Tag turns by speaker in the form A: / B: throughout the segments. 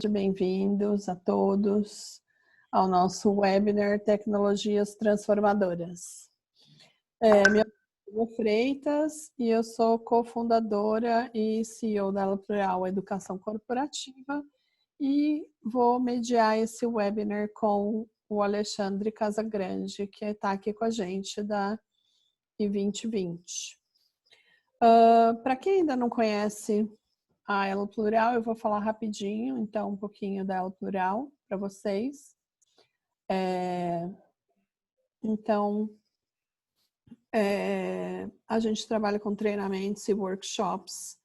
A: Bem-vindos a todos ao nosso webinar Tecnologias Transformadoras. Meu nome é Freitas e eu sou cofundadora e CEO da Elo Plural Educação Corporativa e vou mediar esse webinar com o Alexandre Casagrande, que está aqui com a gente da I2020. Para quem ainda não conhece a Elo Plural, eu vou falar rapidinho, então, um pouquinho da Elo Plural para vocês. A gente trabalha com treinamentos e workshops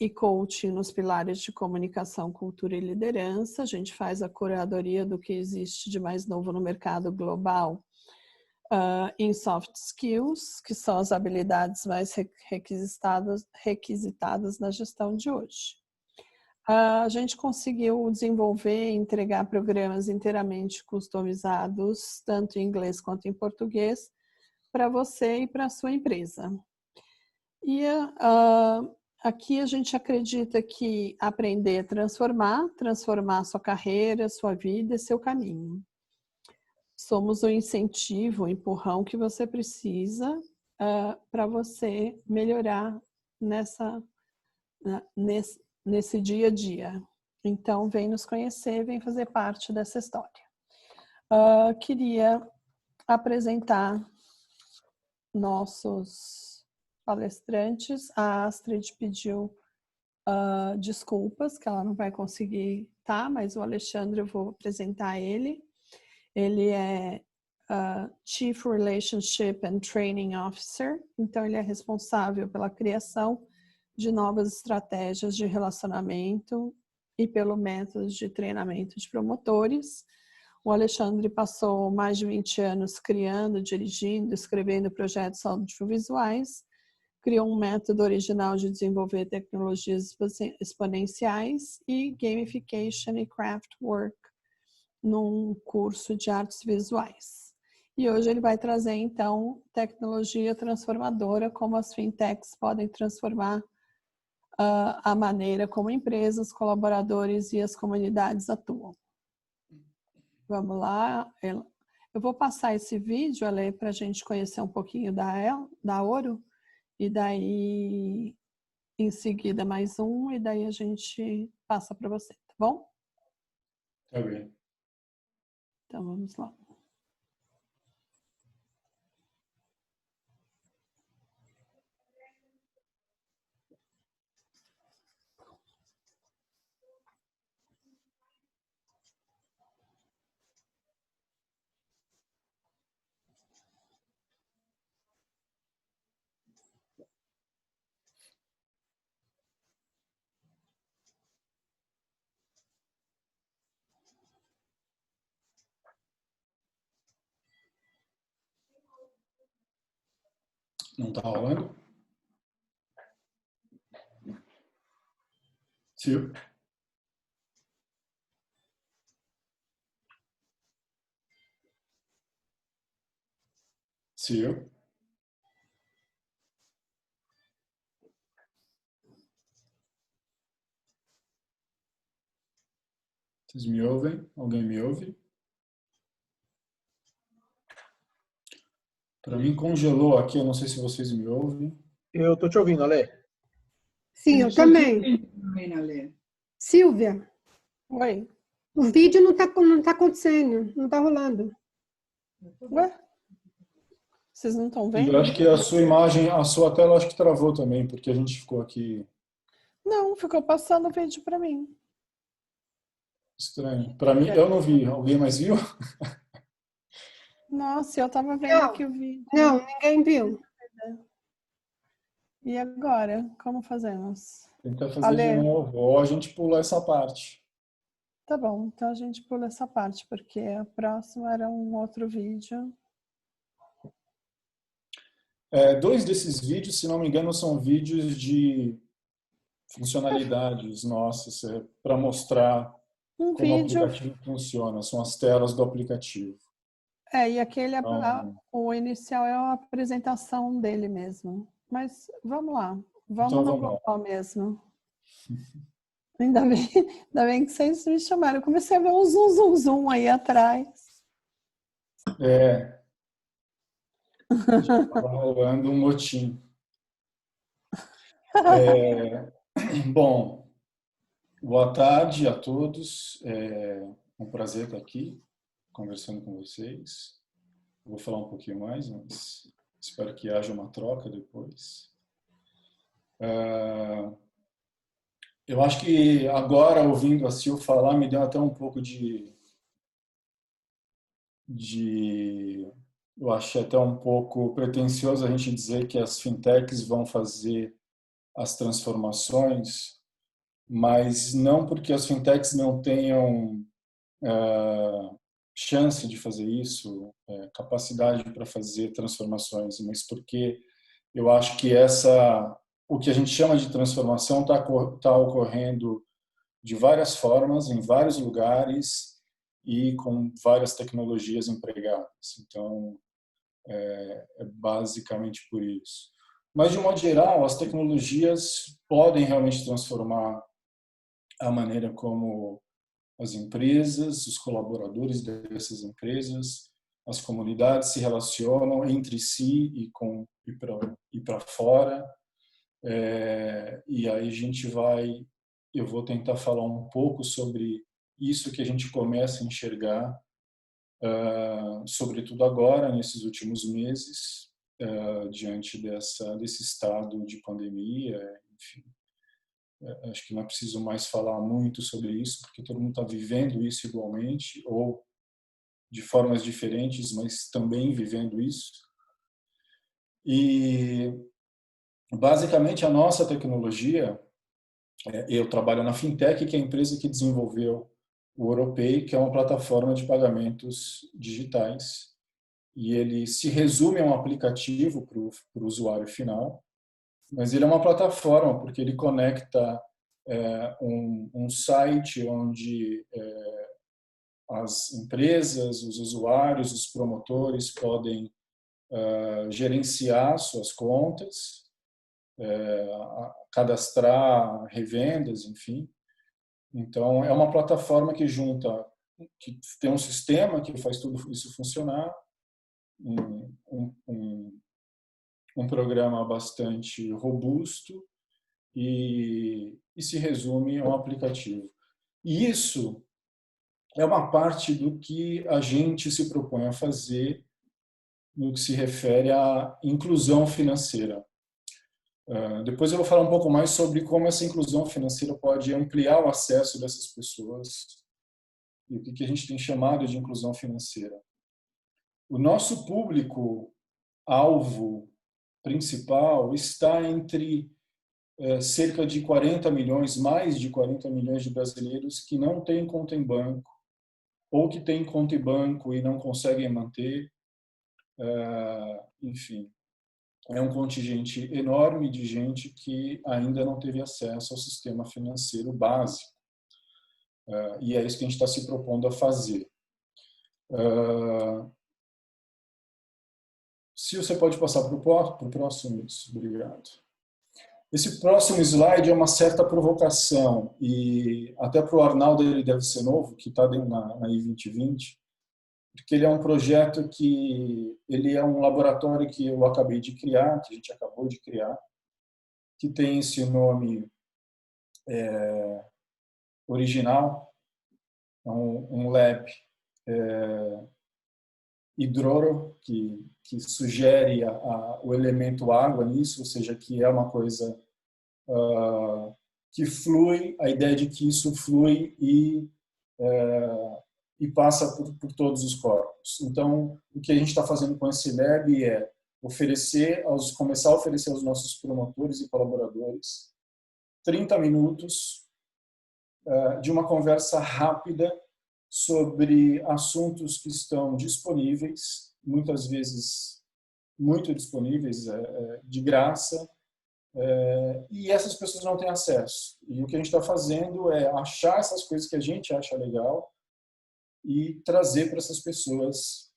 A: e coaching nos pilares de comunicação, cultura e liderança. A gente faz a curadoria do que existe de mais novo no mercado global em soft skills, que são as habilidades mais requisitadas na gestão de hoje. A gente conseguiu desenvolver e entregar programas inteiramente customizados, tanto em inglês quanto em português, para você e para a sua empresa. E aqui a gente acredita que aprender é transformar sua carreira, sua vida e seu caminho. Somos o incentivo, o empurrão que você precisa para você melhorar nesse dia a dia. Então, vem nos conhecer, vem fazer parte dessa história. Queria apresentar nossos palestrantes. A Astrid pediu desculpas, que ela não vai conseguir estar, mas o Alexandre, eu vou apresentar ele. Ele é Chief Relationship and Training Officer, então ele é responsável pela criação de novas estratégias de relacionamento e pelo método de treinamento de promotores. O Alexandre passou mais de 20 anos criando, dirigindo, escrevendo projetos audiovisuais, criou um método original de desenvolver tecnologias exponenciais e gamification e craft work num curso de artes visuais. E hoje ele vai trazer, então, tecnologia transformadora, como as fintechs podem transformar a maneira como empresas, colaboradores e as comunidades atuam. Vamos lá. Eu vou passar esse vídeo, Ale, para a gente conhecer um pouquinho da Ouro, e daí, em seguida, mais um, e daí a gente passa para você, tá bom?
B: Tá bem.
A: Então, vamos lá.
B: Não tá rolando? Sim. Sim. Vocês me ouvem? Alguém me ouve? Para mim congelou aqui, eu não sei se vocês me ouvem.
C: Eu tô te ouvindo, Ale.
D: Sim, eu também. Silvia,
A: Oi.
D: o vídeo não tá acontecendo, não tá rolando.
A: Ué? Vocês não estão
B: E
A: vendo?
B: eu acho que a sua imagem, a sua tela acho que travou também, porque a gente ficou aqui
A: Não, ficou passando o vídeo para mim.
B: estranho. Para mim, eu não vi. Alguém mais viu?
A: Nossa, eu estava vendo aqui o vídeo.
D: Não, ninguém viu.
A: E agora? Como fazemos?
B: Tentar fazer
A: Ale,
B: de novo, ou a gente pula essa parte.
A: tá bom, então a gente pula essa parte, porque a próxima era um outro vídeo.
B: Dois desses vídeos, se não me engano, são vídeos de funcionalidades nossas, para mostrar
A: Um
B: como o
A: vídeo.
B: aplicativo funciona. São as telas do aplicativo.
A: E aquele, o inicial é a apresentação dele mesmo. Mas vamos lá, vamos
B: Então
A: no
B: vamos lá.
A: global mesmo. Ainda bem que vocês me chamaram. Eu comecei a ver um zoom, zoom, zoom aí atrás.
B: Já estava rolando um motim. Bom, boa tarde a todos. É um prazer estar aqui conversando com vocês. Vou falar um pouquinho mais, mas espero que haja uma troca depois. Eu acho que agora, ouvindo a Sil falar, me deu até um pouco eu achei até um pouco pretensioso a gente dizer que as fintechs vão fazer as transformações, mas não porque as fintechs não tenham chance de fazer isso, capacidade para fazer transformações, mas porque eu acho que o que a gente chama de transformação está ocorrendo de várias formas, em vários lugares e com várias tecnologias empregadas. Então, é basicamente por isso. Mas, de modo geral, as tecnologias podem realmente transformar a maneira como as empresas, os colaboradores dessas empresas, as comunidades se relacionam entre si e para fora. E aí eu vou tentar falar um pouco sobre isso que a gente começa a enxergar, sobretudo agora, nesses últimos meses, diante desse estado de pandemia, enfim. Acho que não é preciso mais falar muito sobre isso, porque todo mundo está vivendo isso igualmente, ou de formas diferentes, mas também vivendo isso. E, basicamente, a nossa tecnologia, eu trabalho na Fintech, que é a empresa que desenvolveu o Europay, que é uma plataforma de pagamentos digitais. E ele se resume a um aplicativo para o usuário final, mas ele é uma plataforma, porque ele conecta um site onde as empresas, os usuários, os promotores podem gerenciar suas contas, cadastrar revendas, enfim. Então, é uma plataforma que tem um sistema que faz tudo isso funcionar, um programa bastante robusto e se resume a um aplicativo. E isso é uma parte do que a gente se propõe a fazer no que se refere à inclusão financeira. Depois eu vou falar um pouco mais sobre como essa inclusão financeira pode ampliar o acesso dessas pessoas e o que a gente tem chamado de inclusão financeira. O nosso público-alvo principal está entre cerca de 40 milhões, mais de 40 milhões de brasileiros que não têm conta em banco, ou que têm conta em banco e não conseguem manter. Enfim, é um contingente enorme de gente que ainda não teve acesso ao sistema financeiro básico. E é isso que a gente está se propondo a fazer. Se você pode passar para o próximo, isso, obrigado. Esse próximo slide é uma certa provocação, e até para o Arnaldo ele deve ser novo, que está na I2020, porque ele é um projeto ele é um laboratório que eu acabei de criar, que a gente acabou de criar, que tem esse nome original, é um lab hidroro, que sugere o elemento água nisso, ou seja, que é uma coisa que flui, a ideia de que isso flui e passa por todos os corpos. Então, o que a gente está fazendo com esse lab é começar a oferecer aos nossos promotores e colaboradores 30 minutos de uma conversa rápida sobre assuntos que estão disponíveis, muitas vezes muito disponíveis, de graça, e essas pessoas não têm acesso. E o que a gente está fazendo é achar essas coisas que a gente acha legal e trazer para essas pessoas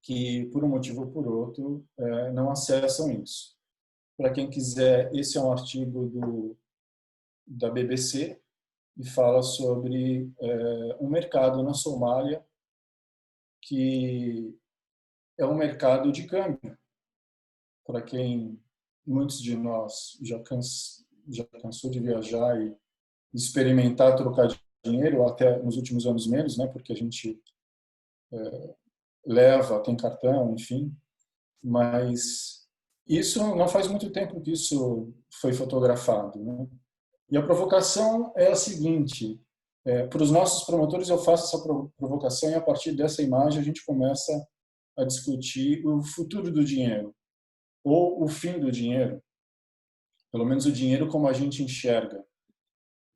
B: que, por um motivo ou por outro, não acessam isso. Para quem quiser, esse é um artigo da BBC, e fala sobre um mercado na Somália que é um mercado de câmbio. Para quem muitos de nós já cansou de viajar e experimentar trocar dinheiro, até nos últimos anos menos, né? Porque a gente leva, tem cartão, enfim. Mas isso não faz muito tempo que isso foi fotografado, né? E a provocação é a seguinte: para os nossos promotores eu faço essa provocação e a partir dessa imagem a gente começa a discutir o futuro do dinheiro ou o fim do dinheiro, pelo menos o dinheiro como a gente enxerga.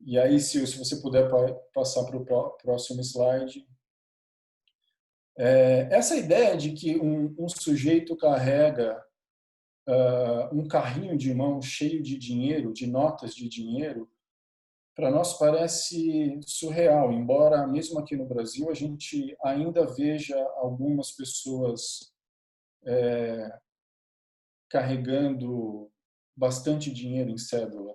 B: E aí, se você puder passar para o próximo slide. Essa ideia de que um sujeito carrega um carrinho de mão cheio de dinheiro, de notas de dinheiro, para nós parece surreal, embora mesmo aqui no Brasil a gente ainda veja algumas pessoas carregando bastante dinheiro em cédula,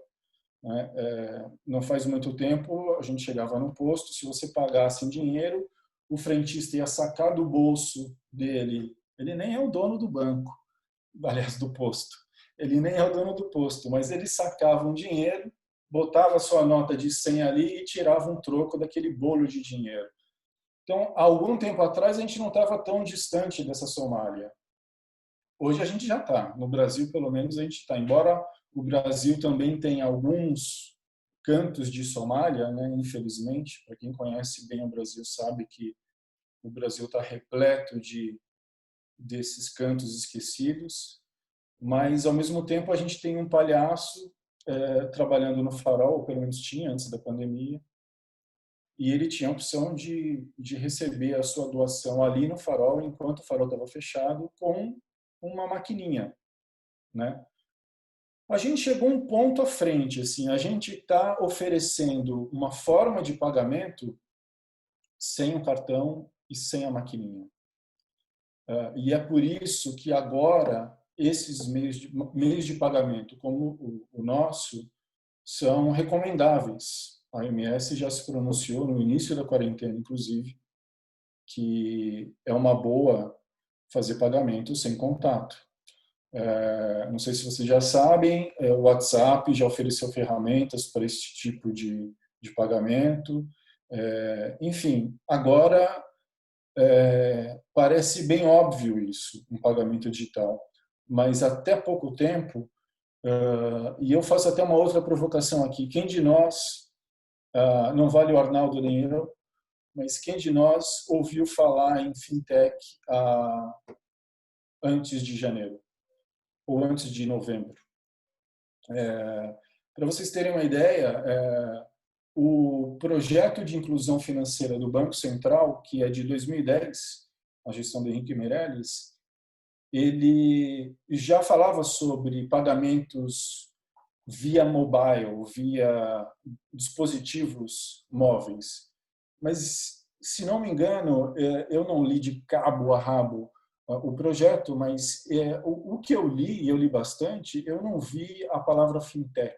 B: né? Não faz muito tempo a gente chegava no posto, se você pagasse em dinheiro, o frentista ia sacar do bolso dele, ele nem é o dono do banco, aliás, do posto, ele nem é o dono do posto, mas ele sacava um dinheiro, botava a sua nota de 100 ali e tirava um troco daquele bolo de dinheiro. Então, há algum tempo atrás, a gente não estava tão distante dessa Somália. Hoje a gente já está. No Brasil, pelo menos, a gente está. Embora o Brasil também tenha alguns cantos de Somália, né? Infelizmente, para quem conhece bem o Brasil sabe que o Brasil está repleto desses cantos esquecidos, mas, ao mesmo tempo, a gente tem um palhaço trabalhando no Farol, ou pelo menos tinha antes da pandemia, e ele tinha a opção de receber a sua doação ali no Farol, enquanto o Farol estava fechado, com uma maquininha, né? A gente chegou um ponto à frente, assim, a gente está oferecendo uma forma de pagamento sem o cartão e sem a maquininha. E é por isso que agora esses meios de pagamento, como o nosso, são recomendáveis. A OMS já se pronunciou no início da quarentena, inclusive, que é uma boa fazer pagamento sem contato. Não sei se vocês já sabem, o WhatsApp já ofereceu ferramentas para esse tipo de pagamento. Enfim, agora parece bem óbvio isso, um pagamento digital. Mas até pouco tempo, e eu faço até uma outra provocação aqui, quem de nós, não vale o Arnaldo nem eu, mas quem de nós ouviu falar em fintech antes de janeiro? Ou antes de novembro? Para vocês terem uma ideia, o projeto de inclusão financeira do Banco Central, que é de 2010, a gestão do Henrique Meirelles, ele já falava sobre pagamentos via mobile, via dispositivos móveis. Mas, se não me engano, eu não li de cabo a rabo o projeto, mas o que eu li, e eu li bastante, eu não vi a palavra fintech.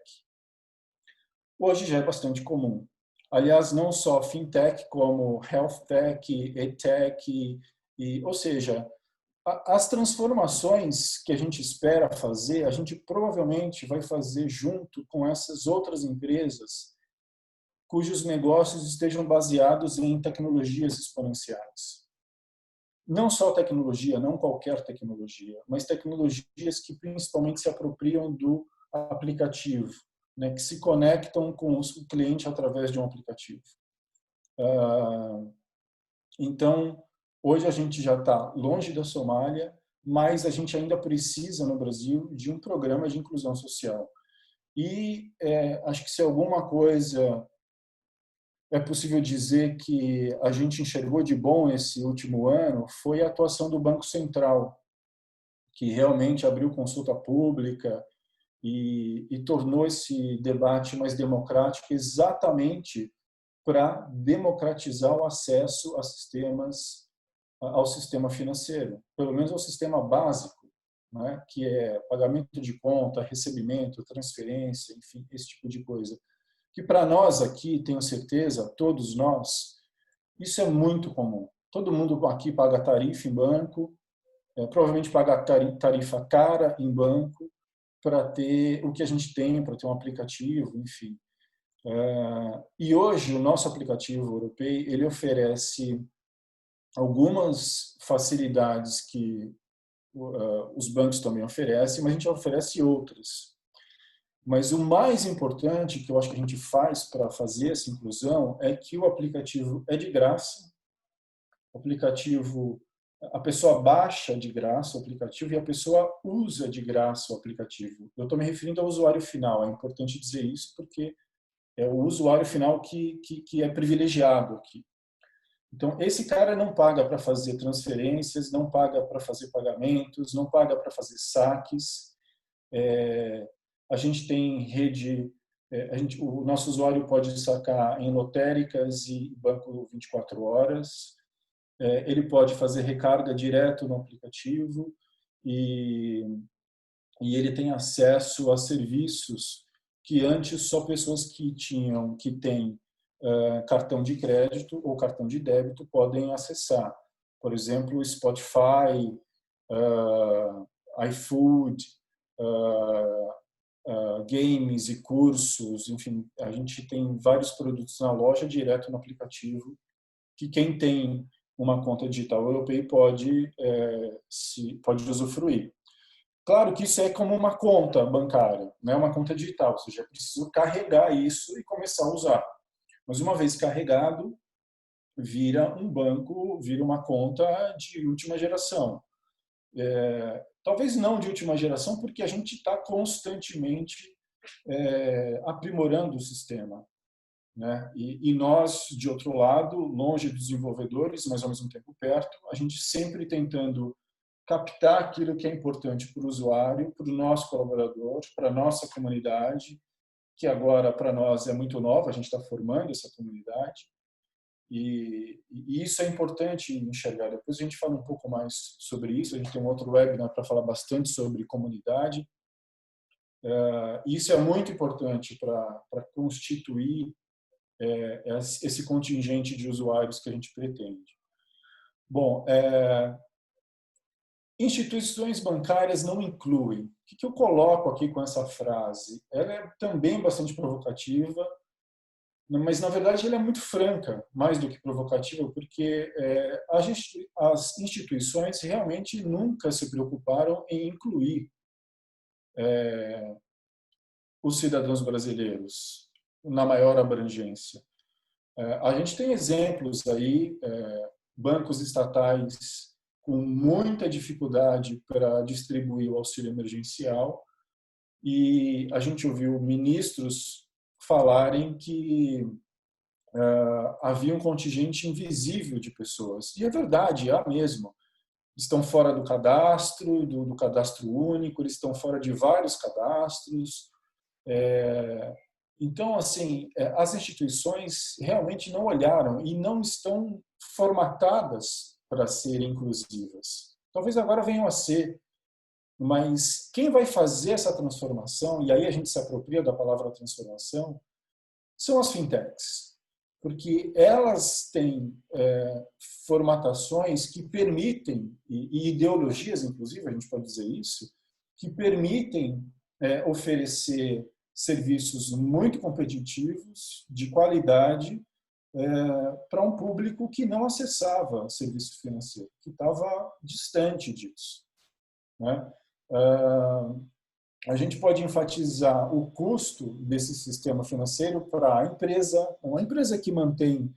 B: Hoje já é bastante comum. Aliás, não só fintech, como health tech, edtech, ou seja, as transformações que a gente espera fazer, a gente provavelmente vai fazer junto com essas outras empresas cujos negócios estejam baseados em tecnologias exponenciais. Não só tecnologia, não qualquer tecnologia, mas tecnologias que principalmente se apropriam do aplicativo, né, que se conectam com o cliente através de um aplicativo. Então, hoje a gente já está longe da Somália, mas a gente ainda precisa, no Brasil, de um programa de inclusão social. E acho que se alguma coisa é possível dizer que a gente enxergou de bom esse último ano foi a atuação do Banco Central, que realmente abriu consulta pública e tornou esse debate mais democrático exatamente para democratizar o acesso ao sistema financeiro, pelo menos ao sistema básico, né, que é pagamento de conta, recebimento, transferência, enfim, esse tipo de coisa. que para nós aqui, tenho certeza, todos nós, isso é muito comum. Todo mundo aqui paga tarifa em banco, provavelmente paga tarifa cara em banco para ter o que a gente tem, para ter um aplicativo, enfim. E hoje o nosso aplicativo europeu ele oferece algumas facilidades que os bancos também oferecem, mas a gente oferece outras. Mas o mais importante que eu acho que a gente faz para fazer essa inclusão é que o aplicativo é de graça. O aplicativo, a pessoa baixa de graça o aplicativo e a pessoa usa de graça o aplicativo. Eu estou me referindo ao usuário final, é importante dizer isso porque é o usuário final que é privilegiado aqui. Então, esse cara não paga para fazer transferências, não paga para fazer pagamentos, não paga para fazer saques. A gente tem rede, o nosso usuário pode sacar em lotéricas e banco 24 horas. Ele pode fazer recarga direto no aplicativo e ele tem acesso a serviços que antes só pessoas que têm cartão de crédito ou cartão de débito podem acessar. Por exemplo, Spotify, iFood, games e cursos, enfim, a gente tem vários produtos na loja direto no aplicativo que quem tem uma conta digital europeia pode usufruir. Claro que isso é como uma conta bancária, não é uma conta digital, ou seja, é preciso carregar isso e começar a usar. Mas uma vez carregado, vira um banco, vira uma conta de última geração. Talvez não de última geração, porque a gente está constantemente aprimorando o sistema, né? E nós, de outro lado, longe dos desenvolvedores, mas ao mesmo tempo perto, a gente sempre tentando captar aquilo que é importante para o usuário, para o nosso colaborador, para a nossa comunidade, que agora para nós é muito nova, a gente está formando essa comunidade, e isso é importante enxergar. Depois a gente fala um pouco mais sobre isso, a gente tem um outro webinar para falar bastante sobre comunidade. Isso é muito importante para constituir esse contingente de usuários que a gente pretende. Bom, instituições bancárias não incluem. O que eu coloco aqui com essa frase? Ela é também bastante provocativa, mas na verdade ela é muito franca, mais do que provocativa, porque as instituições realmente nunca se preocuparam em incluir os cidadãos brasileiros na maior abrangência. A gente tem exemplos aí, bancos estatais com muita dificuldade para distribuir o auxílio emergencial, e a gente ouviu ministros falarem que havia um contingente invisível de pessoas. E é verdade, há mesmo. Estão fora do cadastro, do cadastro único, eles estão fora de vários cadastros. Então, assim, as instituições realmente não olharam e não estão formatadas para serem inclusivas. Talvez agora venham a ser, mas quem vai fazer essa transformação, e aí a gente se apropria da palavra transformação, são as fintechs, porque elas têm formatações que permitem, e ideologias, inclusive, a gente pode dizer isso, que permitem oferecer serviços muito competitivos, de qualidade, para um público que não acessava serviço financeiro, que estava distante disso, né? A gente pode enfatizar o custo desse sistema financeiro para a empresa, uma empresa que mantém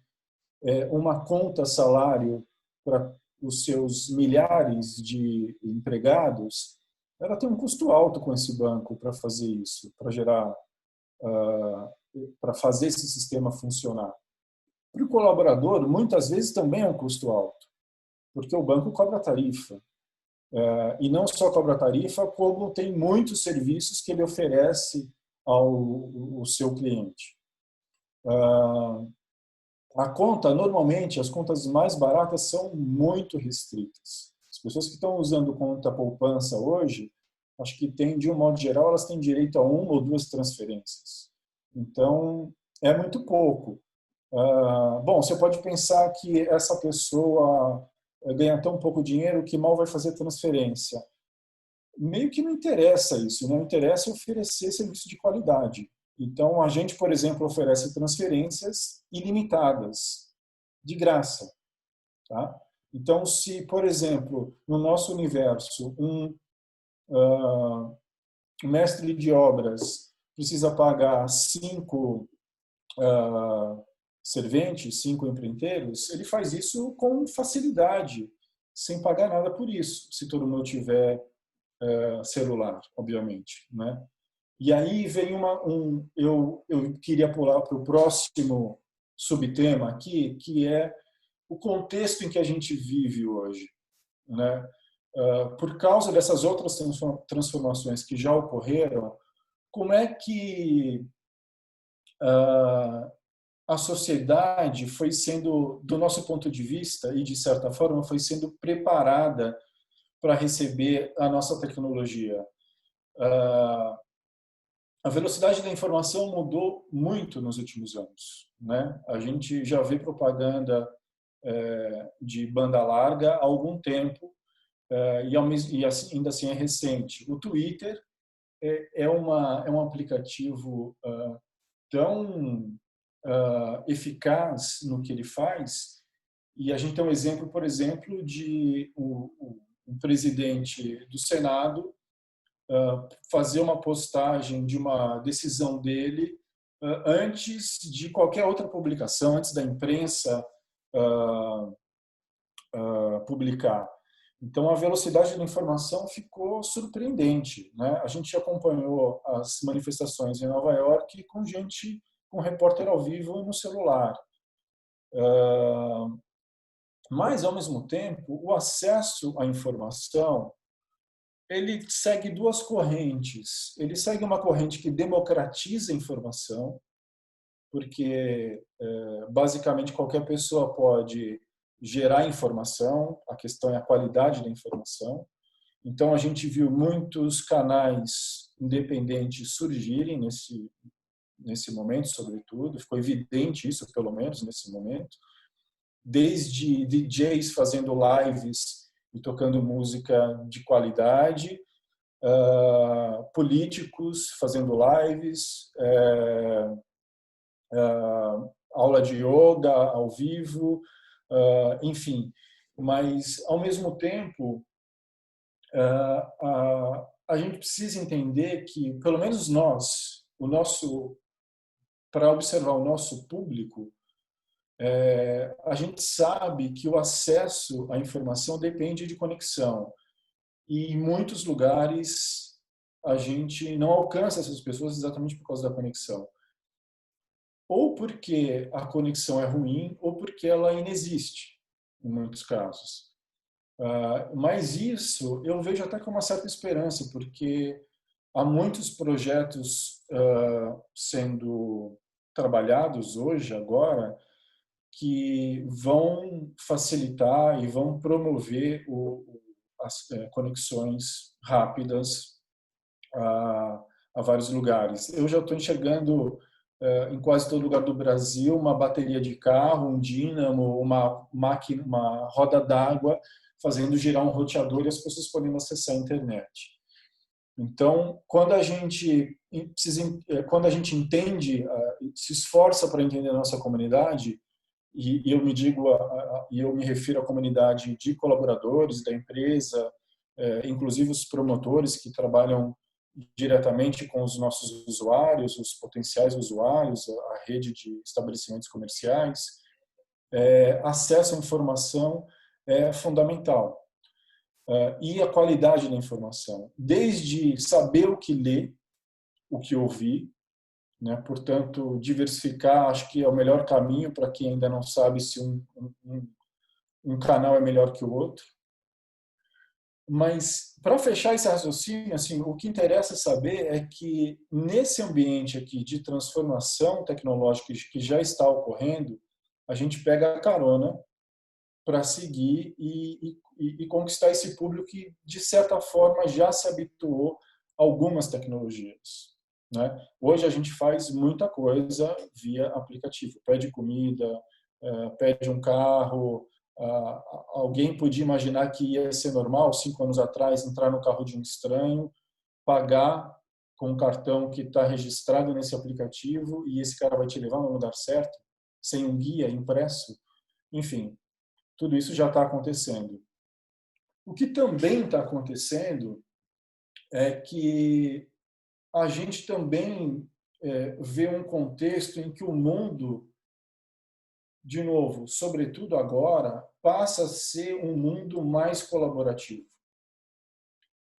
B: uma conta salário para os seus milhares de empregados, ela tem um custo alto com esse banco para fazer isso, para gerar, para fazer esse sistema funcionar. Para o colaborador, muitas vezes também é um custo alto, porque o banco cobra tarifa. E não só cobra tarifa, como tem muitos serviços que ele oferece ao seu cliente. A conta, normalmente, as contas mais baratas são muito restritas. As pessoas que estão usando conta poupança hoje, acho que tem, de um modo geral, elas têm direito a 1 ou 2 transferências. Então, é muito pouco. Bom, você pode pensar que essa pessoa ganha tão pouco dinheiro que mal vai fazer transferência. Meio que não interessa isso, não interessa oferecer serviço de qualidade. Então, a gente, por exemplo, oferece transferências ilimitadas, de graça. Tá? Então, se, por exemplo, no nosso universo, um mestre de obras precisa pagar 5 serventes, 5 empreiteiros, ele faz isso com facilidade, sem pagar nada por isso, se todo mundo tiver celular, obviamente, né? E aí vem eu queria pular para o próximo subtema aqui, que é o contexto em que a gente vive hoje, né? Por causa dessas outras transformações que já ocorreram, como é que a sociedade foi sendo, do nosso ponto de vista, e de certa forma, foi sendo preparada para receber a nossa tecnologia? A velocidade da informação mudou muito nos últimos anos, né? A gente já vê propaganda de banda larga há algum tempo, e ainda assim é recente. O Twitter é um aplicativo tão eficaz no que ele faz, e a gente tem um exemplo, por exemplo, de um presidente do Senado fazer uma postagem de uma decisão dele antes de qualquer outra publicação, antes da imprensa publicar. Então, a velocidade da informação ficou surpreendente, né? A gente acompanhou as manifestações em Nova York com repórter ao vivo no celular. Mas, ao mesmo tempo, o acesso à informação ele segue duas correntes. Ele segue uma corrente que democratiza a informação, porque basicamente qualquer pessoa pode gerar informação, a questão é a qualidade da informação. Então a gente viu muitos canais independentes surgirem nesse momento, sobretudo, ficou evidente isso, pelo menos nesse momento, desde DJs fazendo lives e tocando música de qualidade, políticos fazendo lives, aula de yoga ao vivo, enfim. Mas, ao mesmo tempo, a gente precisa entender que, pelo menos nós, para observar o nosso público, a gente sabe que o acesso à informação depende de conexão. E em muitos lugares a gente não alcança essas pessoas exatamente por causa da conexão. Ou porque a conexão é ruim, ou porque ela inexiste, em muitos casos. Mas isso eu vejo até com uma certa esperança, porque há muitos projetos sendo trabalhados hoje, agora, que vão facilitar e vão promover as conexões rápidas a vários lugares. Eu já estou enxergando em quase todo lugar do Brasil uma bateria de carro, um dínamo, uma máquina, uma roda d'água fazendo girar um roteador e as pessoas podendo acessar a internet. Então, quando a gente entende, se esforça para entender a nossa comunidade, e eu me refiro à comunidade de colaboradores da empresa, inclusive os promotores que trabalham diretamente com os nossos usuários, os potenciais usuários, a rede de estabelecimentos comerciais, acesso à informação é fundamental. E a qualidade da informação, desde saber o que ler, o que ouvir, né? Portanto, diversificar, acho que é o melhor caminho para quem ainda não sabe se um canal é melhor que o outro. Mas, para fechar esse raciocínio, assim, o que interessa saber é que, nesse ambiente aqui de transformação tecnológica que já está ocorrendo, a gente pega a carona para seguir e conquistar esse público que, de certa forma, já se habituou a algumas tecnologias. né? Hoje a gente faz muita coisa via aplicativo. Pede comida, pede um carro. Alguém podia imaginar que ia ser normal, 5 anos atrás, entrar no carro de um estranho, pagar com um cartão que está registrado nesse aplicativo e esse cara vai te levar no lugar certo, sem um guia impresso. Enfim, tudo isso já está acontecendo. O que também está acontecendo é que a gente também vê um contexto em que o mundo, de novo, sobretudo agora, passa a ser um mundo mais colaborativo.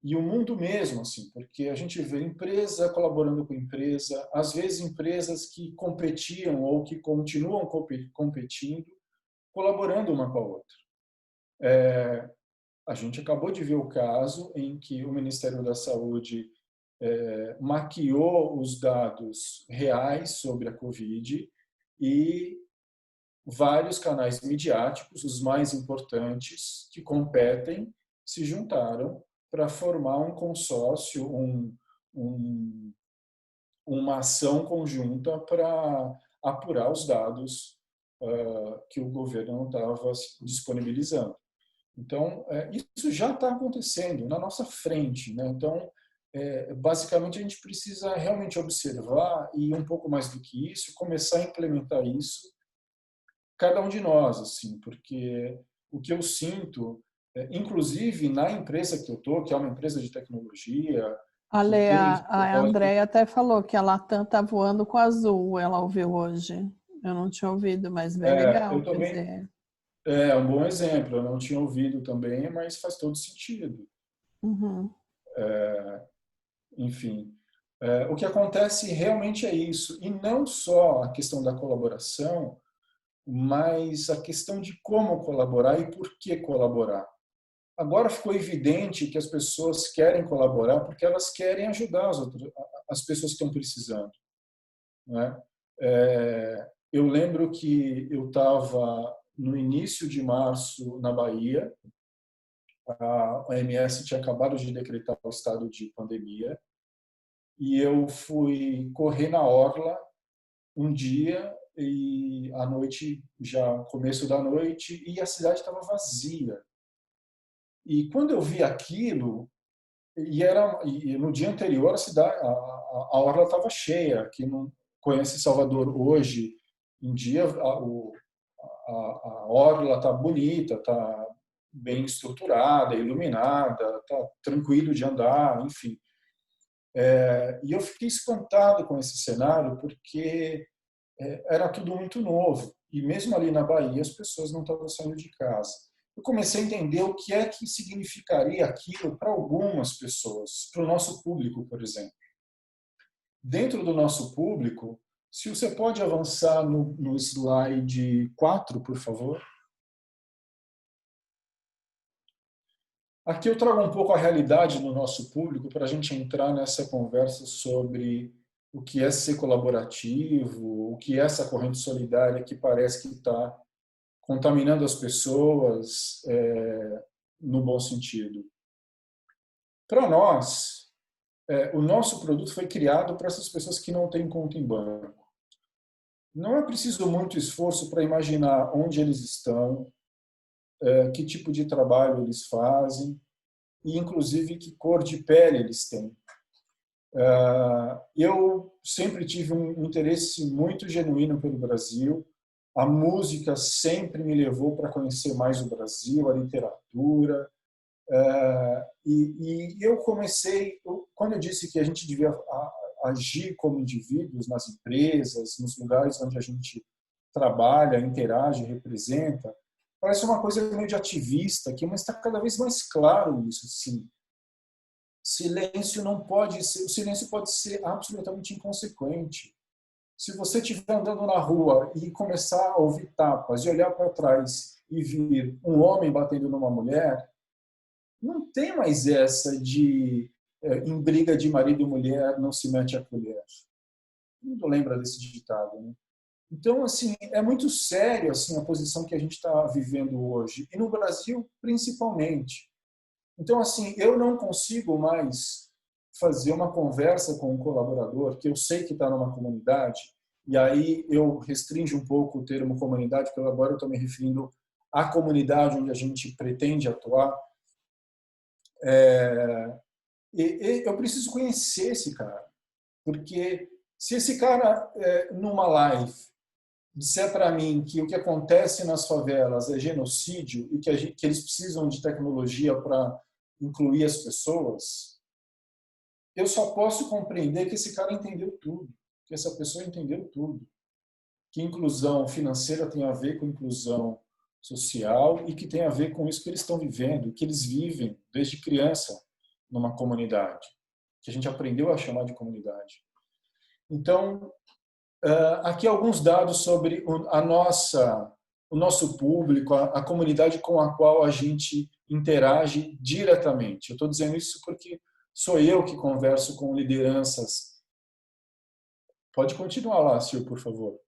B: E o mundo mesmo, assim, porque a gente vê empresa colaborando com empresa, às vezes empresas que competiam ou que continuam competindo, colaborando uma com a outra. A gente acabou de ver o caso em que o Ministério da Saúde maquiou os dados reais sobre a Covid e vários canais midiáticos, os mais importantes, que competem, se juntaram para formar um consórcio, uma ação conjunta para apurar os dados que o governo não estava disponibilizando. Então, isso já está acontecendo na nossa frente, né? Então, basicamente, a gente precisa realmente observar e, um pouco mais do que isso, começar a implementar isso, cada um de nós, assim, porque o que eu sinto, inclusive na empresa que eu estou, que é uma empresa de tecnologia, que tem esse
A: A
B: propósito.
A: Andrea até falou que a Latam está voando com azul, ela ouviu hoje. Eu não tinha ouvido, mas bem
B: Eu
A: legal, quer
B: também,
A: dizer.
B: é um bom exemplo, eu não tinha ouvido também, mas faz todo sentido.
A: Uhum.
B: Enfim, o que acontece realmente é isso, e não só a questão da colaboração, mas a questão de como colaborar e por que colaborar. Agora ficou evidente que as pessoas querem colaborar porque elas querem ajudar as pessoas que estão precisando, né? Eu lembro que eu estava no início de março na Bahia, a OMS tinha acabado de decretar o estado de pandemia, e eu fui correr na orla um dia e à noite, já começo da noite, e a cidade estava vazia. E quando eu vi aquilo, e no dia anterior a cidade, a orla estava cheia. Quem não conhece Salvador hoje em dia, a orla está bonita, está bem estruturada, iluminada, está tranquilo de andar, enfim. E eu fiquei espantado com esse cenário porque era tudo muito novo. E mesmo ali na Bahia, as pessoas não estavam saindo de casa. Eu comecei a entender o que é que significaria aquilo para algumas pessoas, para o nosso público, por exemplo. Dentro do nosso público, se você pode avançar no slide 4, por favor. Aqui eu trago um pouco a realidade do nosso público para a gente entrar nessa conversa sobre o que é ser colaborativo, o que é essa corrente solidária que parece que está contaminando as pessoas no bom sentido. Para nós, o nosso produto foi criado para essas pessoas que não têm conta em banco. Não é preciso muito esforço para imaginar onde eles estão, que tipo de trabalho eles fazem e, inclusive, que cor de pele eles têm. Eu sempre tive um interesse muito genuíno pelo Brasil. A música sempre me levou para conhecer mais o Brasil, a literatura. E eu comecei, quando eu disse que a gente devia agir como indivíduos nas empresas, nos lugares onde a gente trabalha, interage, representa, parece uma coisa meio de ativista aqui, mas está cada vez mais claro isso, sim. O silêncio pode ser absolutamente inconsequente. Se você estiver andando na rua e começar a ouvir tapas e olhar para trás e vir um homem batendo numa mulher, não tem mais essa de em briga de marido e mulher não se mete a colher. Todo mundo lembra desse ditado, né? Então, assim, é muito sério assim, a posição que a gente está vivendo hoje, e no Brasil, principalmente. Então, assim, eu não consigo mais fazer uma conversa com um colaborador que eu sei que está numa comunidade, e aí eu restringo um pouco o termo comunidade, porque agora eu estou me referindo à comunidade onde a gente pretende atuar. Eu preciso conhecer esse cara, porque se esse cara, numa live, disser para mim que o que acontece nas favelas é genocídio e que eles precisam de tecnologia para incluir as pessoas, eu só posso compreender que esse cara entendeu tudo, que essa pessoa entendeu tudo, que inclusão financeira tem a ver com inclusão social e que tem a ver com isso que eles estão vivendo, que eles vivem desde criança numa comunidade, que a gente aprendeu a chamar de comunidade. Então, aqui alguns dados sobre o nosso público, a comunidade com a qual a gente interage diretamente. Eu estou dizendo isso porque sou eu que converso com lideranças. Pode continuar lá, Sil, por favor.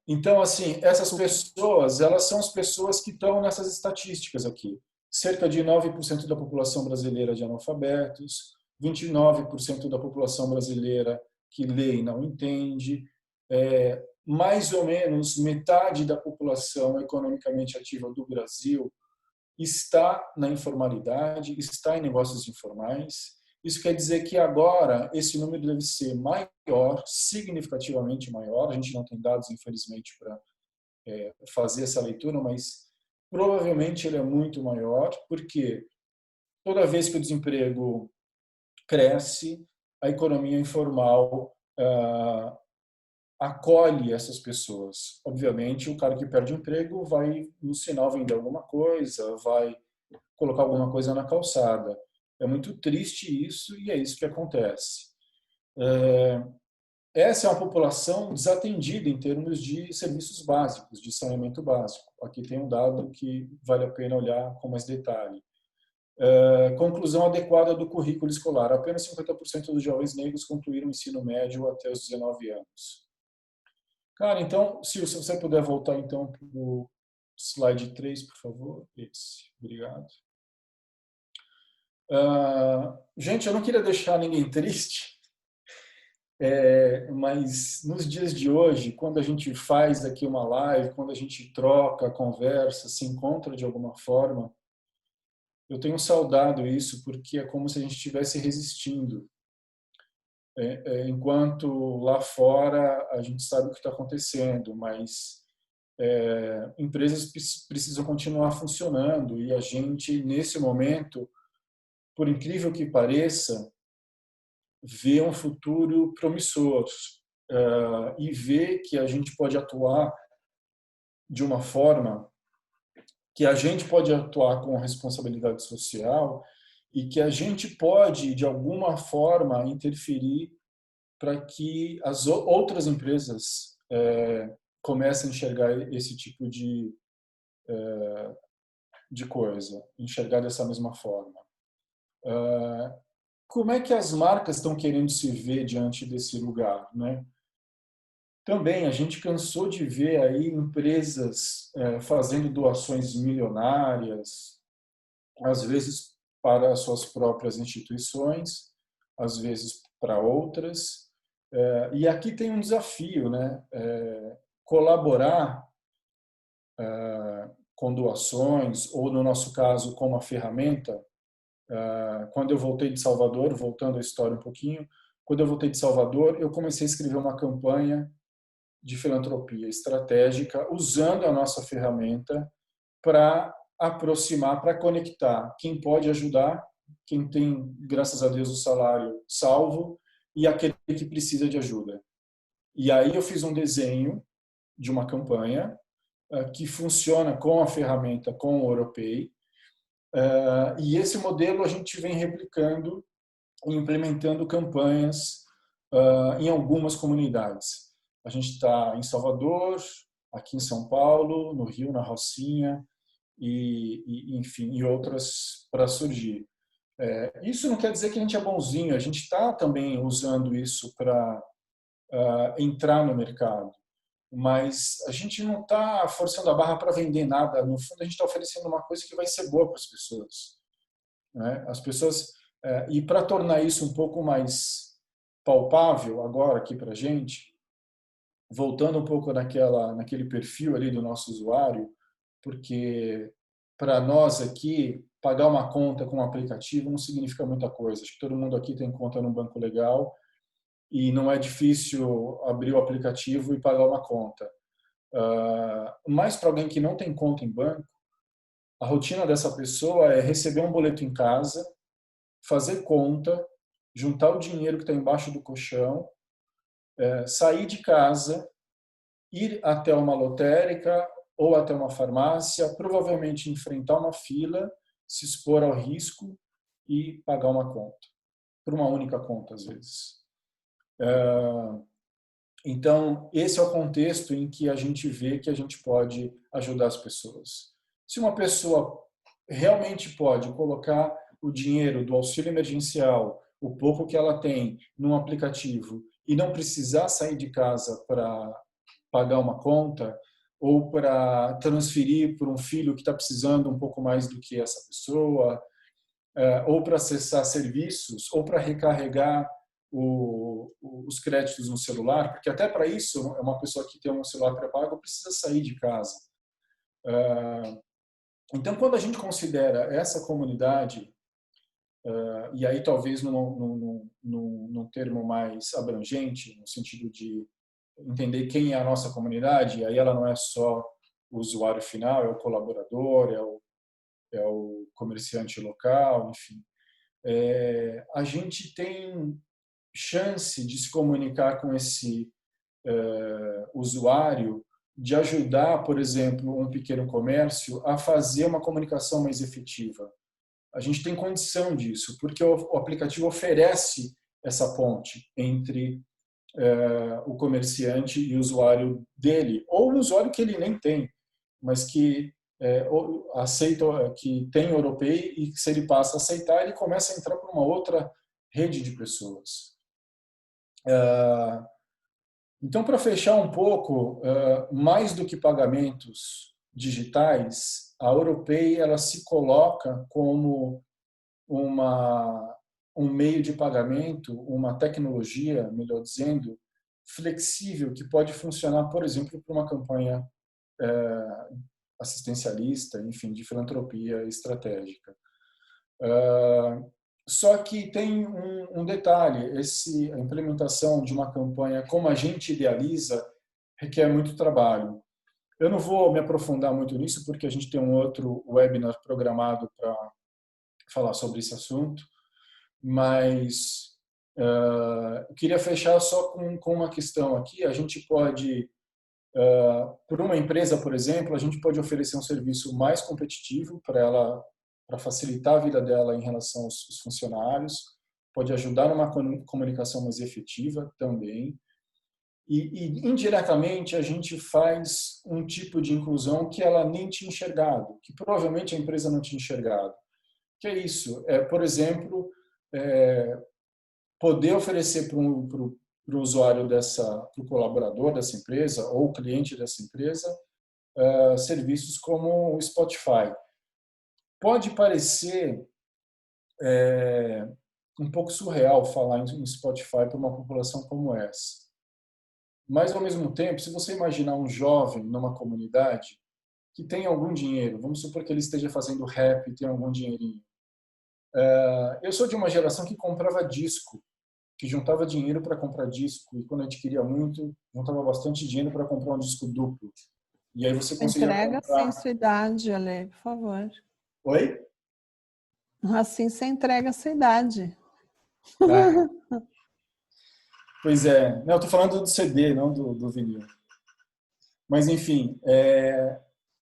B: Então, assim, essas pessoas, elas são as pessoas que estão nessas estatísticas aqui. Cerca de 9% da população brasileira de analfabetos, 29% da população brasileira que lê e não entende, mais ou menos metade da população economicamente ativa do Brasil está na informalidade, está em negócios informais. Isso quer dizer que agora esse número deve ser maior, significativamente maior. A gente não tem dados, infelizmente, para fazer essa leitura, mas provavelmente ele é muito maior, porque toda vez que o desemprego cresce, a economia informal acolhe essas pessoas. Obviamente, o cara que perde o emprego vai, no sinal, vender alguma coisa, vai colocar alguma coisa na calçada. É muito triste isso e é isso que acontece. Essa é uma população desatendida em termos de serviços básicos, de saneamento básico. Aqui tem um dado que vale a pena olhar com mais detalhe. Conclusão adequada do currículo escolar. Apenas 50% dos jovens negros concluíram o ensino médio até os 19 anos. Cara, então, Sil, se você puder voltar então para o slide 3, por favor. Esse. Obrigado. Gente, eu não queria deixar ninguém triste, mas nos dias de hoje, quando a gente faz aqui uma live, quando a gente troca, conversa, se encontra de alguma forma, eu tenho saudado isso porque é como se a gente estivesse resistindo. Enquanto lá fora a gente sabe o que está acontecendo, mas empresas precisam continuar funcionando e a gente, nesse momento, por incrível que pareça, vê um futuro promissor e vê que a gente pode atuar de uma forma que a gente pode atuar com responsabilidade social e que a gente pode, de alguma forma, interferir para que as outras empresas comecem a enxergar esse tipo de coisa, enxergar dessa mesma forma. Como é que as marcas estão querendo se ver diante desse lugar, né? Também a gente cansou de ver aí empresas fazendo doações milionárias, às vezes para as suas próprias instituições, às vezes para outras. E aqui tem um desafio, né? Colaborar com doações, ou no nosso caso, com uma ferramenta. Quando eu voltei de Salvador, voltando à história um pouquinho, quando eu voltei de Salvador, eu comecei a escrever uma campanha de filantropia estratégica usando a nossa ferramenta para aproximar, para conectar quem pode ajudar, quem tem, graças a Deus, o salário salvo e aquele que precisa de ajuda. E aí eu fiz um desenho de uma campanha que funciona com a ferramenta, com o Europay, e esse modelo a gente vem replicando e implementando campanhas em algumas comunidades. A gente está em Salvador, aqui em São Paulo, no Rio, na Rocinha, enfim, e outras para surgir. Isso não quer dizer que a gente é bonzinho, a gente está também usando isso para entrar no mercado, mas a gente não está forçando a barra para vender nada. No fundo, a gente está oferecendo uma coisa que vai ser boa para as pessoas. né? As pessoas, e para tornar isso um pouco mais palpável agora aqui para a gente, voltando um pouco naquele perfil ali do nosso usuário, porque para nós aqui, pagar uma conta com um aplicativo não significa muita coisa. Acho que todo mundo aqui tem conta num banco legal e não é difícil abrir o aplicativo e pagar uma conta. Mas para alguém que não tem conta em banco, a rotina dessa pessoa é receber um boleto em casa, fazer conta, juntar o dinheiro que está embaixo do colchão, sair de casa, ir até uma lotérica ou até uma farmácia, provavelmente enfrentar uma fila, se expor ao risco e pagar uma conta, por uma única conta às vezes. Então, esse é o contexto em que a gente vê que a gente pode ajudar as pessoas. Se uma pessoa realmente pode colocar o dinheiro do auxílio emergencial, o pouco que ela tem, num aplicativo e não precisar sair de casa para pagar uma conta ou para transferir para um filho que está precisando um pouco mais do que essa pessoa, ou para acessar serviços, ou para recarregar os créditos no celular, porque até para isso, uma pessoa que tem um celular pré-pago precisa sair de casa. Então, quando a gente considera essa comunidade, e aí talvez num termo mais abrangente, no sentido de entender quem é a nossa comunidade, e aí ela não é só o usuário final, é o colaborador, é o comerciante local, enfim. A gente tem chance de se comunicar com esse usuário, de ajudar, por exemplo, um pequeno comércio a fazer uma comunicação mais efetiva. A gente tem condição disso, porque o aplicativo oferece essa ponte entre o comerciante e o usuário dele, ou o usuário que ele nem tem, mas que aceita, que tem Europay, e que se ele passa a aceitar, ele começa a entrar para uma outra rede de pessoas. Então, para fechar um pouco, mais do que pagamentos digitais, a Europay ela se coloca como um meio de pagamento, uma tecnologia, melhor dizendo, flexível, que pode funcionar, por exemplo, para uma campanha assistencialista, enfim, de filantropia estratégica. Só que tem um detalhe, a implementação de uma campanha como a gente idealiza requer muito trabalho. Eu não vou me aprofundar muito nisso, porque a gente tem um outro webinar programado para falar sobre esse assunto, mas eu queria fechar só com uma questão aqui. A gente pode, por uma empresa, por exemplo, a gente pode oferecer um serviço mais competitivo para ela, para facilitar a vida dela em relação aos funcionários, pode ajudar numa comunicação mais efetiva também. E indiretamente a gente faz um tipo de inclusão que ela nem tinha enxergado, que provavelmente a empresa não tinha enxergado. Que é isso? Por exemplo, poder oferecer para o usuário para o colaborador dessa empresa ou cliente dessa empresa, serviços como o Spotify. Pode parecer um pouco surreal falar em Spotify para uma população como essa. Mas, ao mesmo tempo, se você imaginar um jovem numa comunidade que tem algum dinheiro, vamos supor que ele esteja fazendo rap e tem algum dinheirinho. Eu sou de uma geração que comprava disco, que juntava dinheiro para comprar disco, e quando a gente queria muito, juntava bastante dinheiro para comprar um disco duplo. E aí você conseguia
A: Entrega
B: comprar...
A: sem sua idade, Ale, por favor.
B: Oi?
A: Assim você entrega a sua idade.
B: Pois é. Não, eu estou falando do CD, não do vinil. Mas, enfim,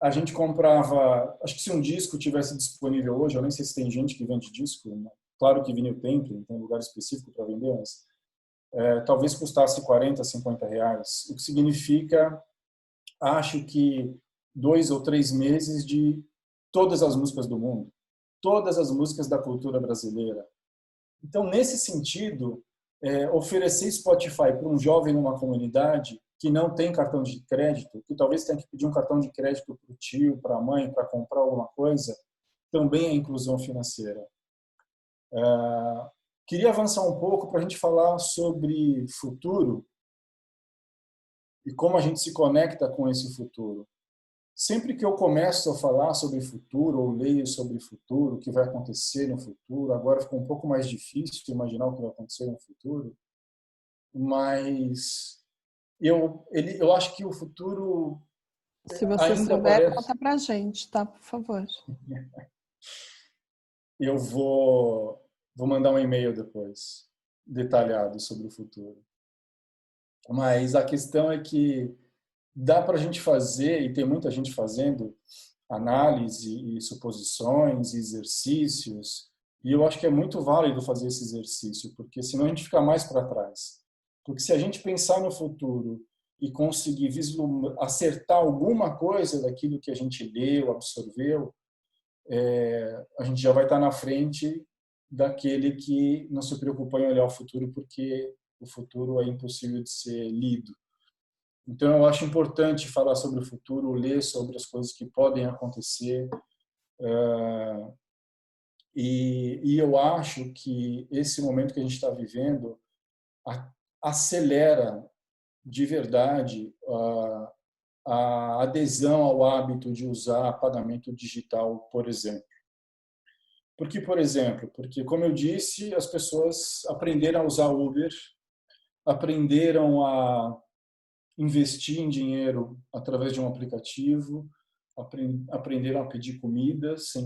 B: a gente comprava... Acho que se um disco tivesse disponível hoje, eu nem sei se tem gente que vende disco, né? Claro que vinil tem lugar específico para vender, mas talvez custasse 40, 50 reais, o que significa, acho que 2 ou 3 meses de todas as músicas do mundo, todas as músicas da cultura brasileira. Então, nesse sentido, oferecer Spotify para um jovem numa comunidade que não tem cartão de crédito, que talvez tenha que pedir um cartão de crédito para o tio, para a mãe, para comprar alguma coisa, também é inclusão financeira. Queria avançar um pouco para a gente falar sobre futuro e como a gente se conecta com esse futuro. Sempre que eu começo a falar sobre futuro ou leio sobre futuro, o que vai acontecer no futuro, agora ficou um pouco mais difícil imaginar o que vai acontecer no futuro, mas eu acho que o futuro
A: Se você
B: ainda
A: souber,
B: parece...
A: conta pra gente, tá? Por favor.
B: Eu vou mandar um e-mail depois, detalhado sobre o futuro. Mas a questão é que dá para a gente fazer, e tem muita gente fazendo, análise e suposições e exercícios, e eu acho que é muito válido fazer esse exercício, porque senão a gente fica mais para trás. Porque se a gente pensar no futuro e conseguir acertar alguma coisa daquilo que a gente leu, absorveu, a gente já vai estar na frente daquele que não se preocupa em olhar o futuro, porque o futuro é impossível de ser lido. Então, eu acho importante falar sobre o futuro, ler sobre as coisas que podem acontecer. E eu acho que esse momento que a gente está vivendo acelera de verdade a adesão ao hábito de usar pagamento digital, por exemplo. Por exemplo, porque, como eu disse, as pessoas aprenderam a usar Uber, aprenderam a investir em dinheiro através de um aplicativo, aprenderam a pedir comida sem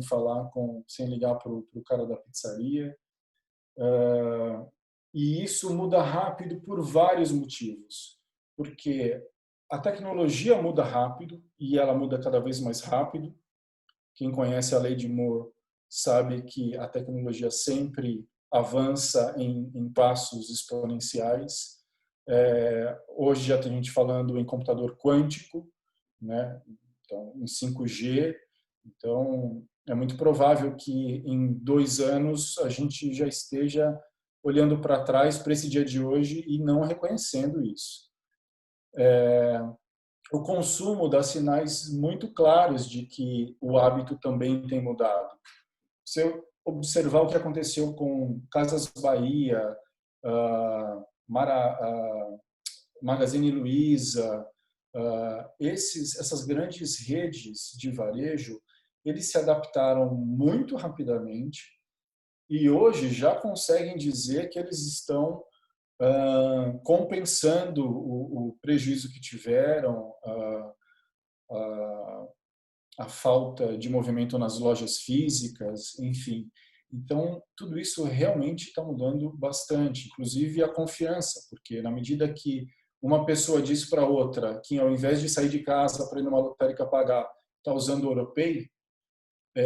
B: ligar para o cara da pizzaria. E isso muda rápido por vários motivos. Porque a tecnologia muda rápido e ela muda cada vez mais rápido. Quem conhece a lei de Moore sabe que a tecnologia sempre avança em passos exponenciais. Hoje já tem gente falando em computador quântico, né? Então, em 5G. Então, é muito provável que em 2 anos a gente já esteja olhando para trás para esse dia de hoje e não reconhecendo isso. O consumo dá sinais muito claros de que o hábito também tem mudado. Se eu observar o que aconteceu com Casas Bahia, Magazine Luiza, essas grandes redes de varejo, eles se adaptaram muito rapidamente e hoje já conseguem dizer que eles estão compensando o prejuízo que tiveram, a falta de movimento nas lojas físicas, enfim. Então, tudo isso realmente está mudando bastante, inclusive a confiança, porque na medida que uma pessoa diz para outra que ao invés de sair de casa para ir numa lotérica pagar, está usando o Europay,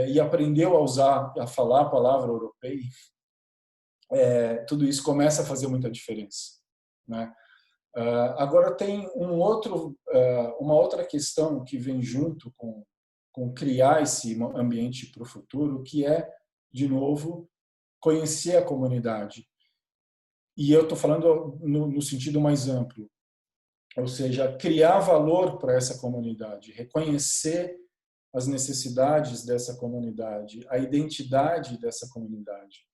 B: e aprendeu a falar a palavra Europay, tudo isso começa a fazer muita diferença, né? Agora tem uma outra questão que vem junto com criar esse ambiente para o futuro, que é, de novo, conhecer a comunidade. E eu estou falando no sentido mais amplo, ou seja, criar valor para essa comunidade, reconhecer as necessidades dessa comunidade, a identidade dessa comunidade.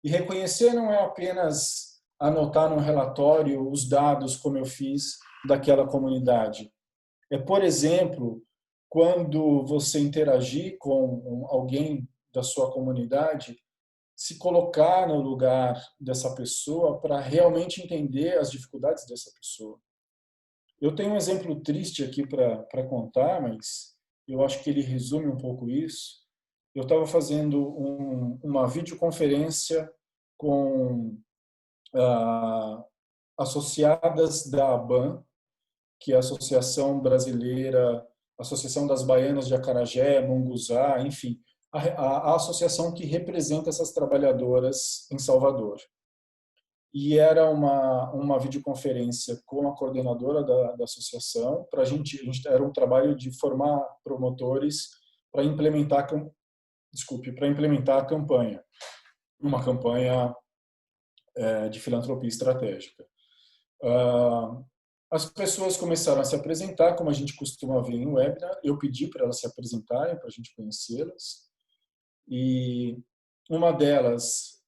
B: E reconhecer não é apenas anotar num relatório os dados, como eu fiz, daquela comunidade. É, por exemplo, quando você interagir com alguém da sua comunidade, se colocar no lugar dessa pessoa para realmente entender as dificuldades dessa pessoa. Eu tenho um exemplo triste aqui para contar, mas eu acho que ele resume um pouco isso. Eu estava fazendo uma videoconferência com associadas da ABAN, que é a Associação das Baianas de Acarajé, Munguzá, enfim, a associação que representa essas trabalhadoras em Salvador. E era uma videoconferência com a coordenadora da associação, para a gente era um trabalho de formar promotores para implementar a campanha, uma campanha de filantropia estratégica. As pessoas começaram a se apresentar, como a gente costuma ver em webinar. Eu pedi para elas se apresentarem, para a gente conhecê-las. E uma delas,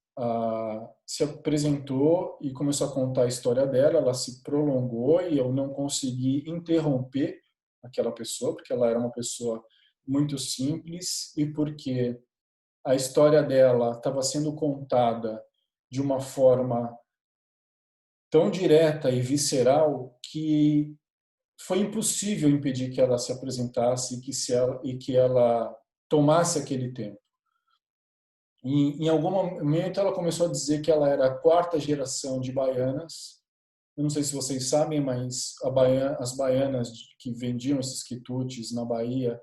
B: se apresentou e começou a contar a história dela. Ela se prolongou e eu não consegui interromper aquela pessoa, porque ela era uma pessoa muito simples e porque a história dela estava sendo contada de uma forma tão direta e visceral que foi impossível impedir que ela se apresentasse e que ela tomasse aquele tempo. E, em algum momento ela começou a dizer que ela era a quarta geração de baianas. Eu não sei se vocês sabem, mas as baianas que vendiam esses quitutes na Bahia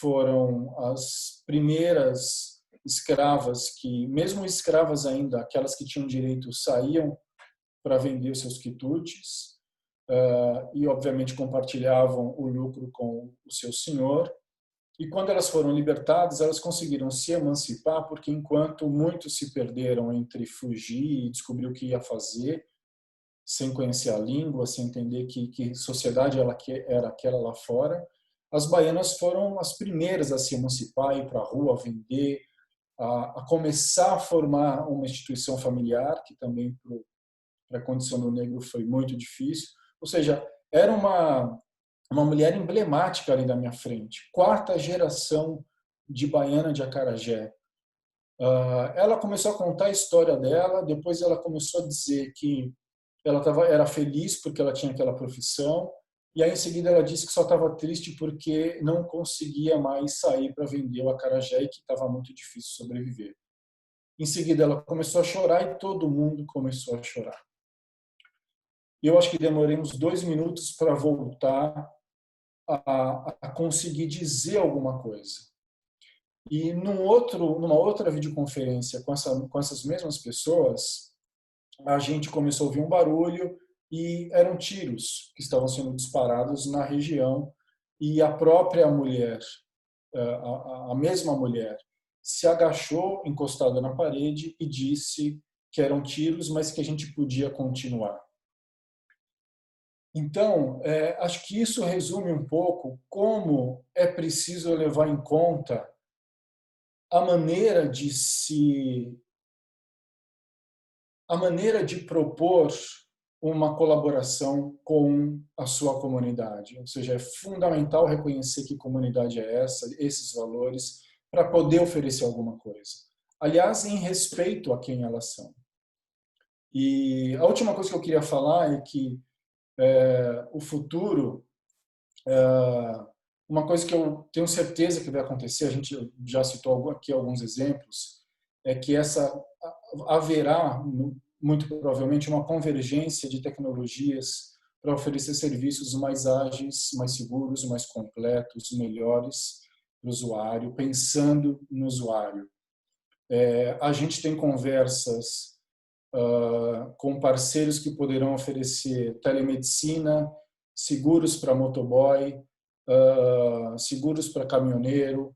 B: foram as primeiras escravas que, mesmo escravas ainda, aquelas que tinham direito, saíam para vender os seus quitutes e, obviamente, compartilhavam o lucro com o seu senhor. E quando elas foram libertadas, elas conseguiram se emancipar, porque enquanto muitos se perderam entre fugir e descobrir o que ia fazer, sem conhecer a língua, sem entender que sociedade era aquela lá fora, as baianas foram as primeiras a se emancipar, ir para a rua, vender, a começar a formar uma instituição familiar, que também para a condição do negro foi muito difícil. Ou seja, era uma mulher emblemática ali na minha frente, quarta geração de baiana de acarajé. Ela começou a contar a história dela, depois ela começou a dizer que ela era feliz porque ela tinha aquela profissão, e aí em seguida ela disse que só estava triste porque não conseguia mais sair para vender o acarajé e que estava muito difícil sobreviver. Em seguida ela começou a chorar e todo mundo começou a chorar. Eu acho que demorei uns 2 minutos para voltar a conseguir dizer alguma coisa. E numa outra videoconferência com essas mesmas pessoas, a gente começou a ouvir um barulho e eram tiros que estavam sendo disparados na região, e a própria mulher, a mesma mulher, se agachou encostada na parede e disse que eram tiros, mas que a gente podia continuar. Então, acho que isso resume um pouco como é preciso levar em conta a maneira de propor uma colaboração com a sua comunidade. Ou seja, é fundamental reconhecer que comunidade é essa, esses valores, para poder oferecer alguma coisa. Aliás, em respeito a quem elas são. E a última coisa que eu queria falar é que o futuro, uma coisa que eu tenho certeza que vai acontecer, a gente já citou aqui alguns exemplos, é que haverá, muito provavelmente, uma convergência de tecnologias para oferecer serviços mais ágeis, mais seguros, mais completos, melhores para o usuário, pensando no usuário. A gente tem conversas com parceiros que poderão oferecer telemedicina, seguros para motoboy, seguros para caminhoneiro.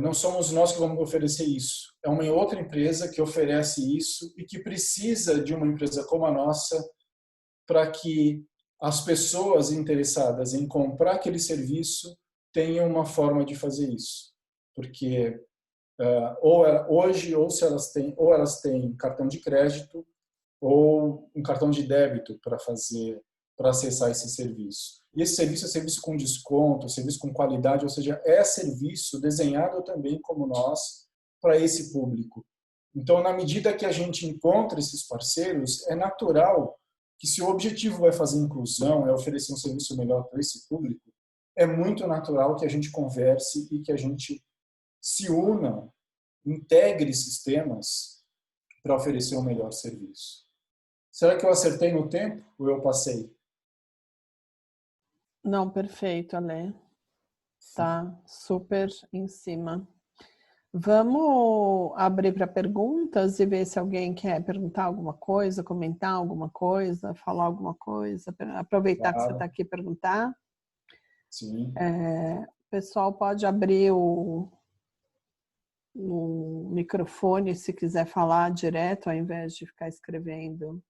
B: Não somos nós que vamos oferecer isso. É uma outra empresa que oferece isso e que precisa de uma empresa como a nossa para que as pessoas interessadas em comprar aquele serviço tenham uma forma de fazer isso. Porque hoje, ou elas têm cartão de crédito ou um cartão de débito para acessar esse serviço. E esse serviço é serviço com desconto, serviço com qualidade, ou seja, é serviço desenhado também como nós para esse público. Então, na medida que a gente encontra esses parceiros, é natural que, se o objetivo vai fazer inclusão, é oferecer um serviço melhor para esse público, é muito natural que a gente converse e que a gente se una, integre sistemas para oferecer um melhor serviço. Será que eu acertei no tempo ou eu passei?
A: Não, perfeito, Ale. Tá super em cima. Vamos abrir para perguntas e ver se alguém quer perguntar alguma coisa, comentar alguma coisa, falar alguma coisa. Aproveitar que você está aqui e perguntar.
B: Sim.
A: O pessoal pode abrir o microfone se quiser falar direto, ao invés de ficar escrevendo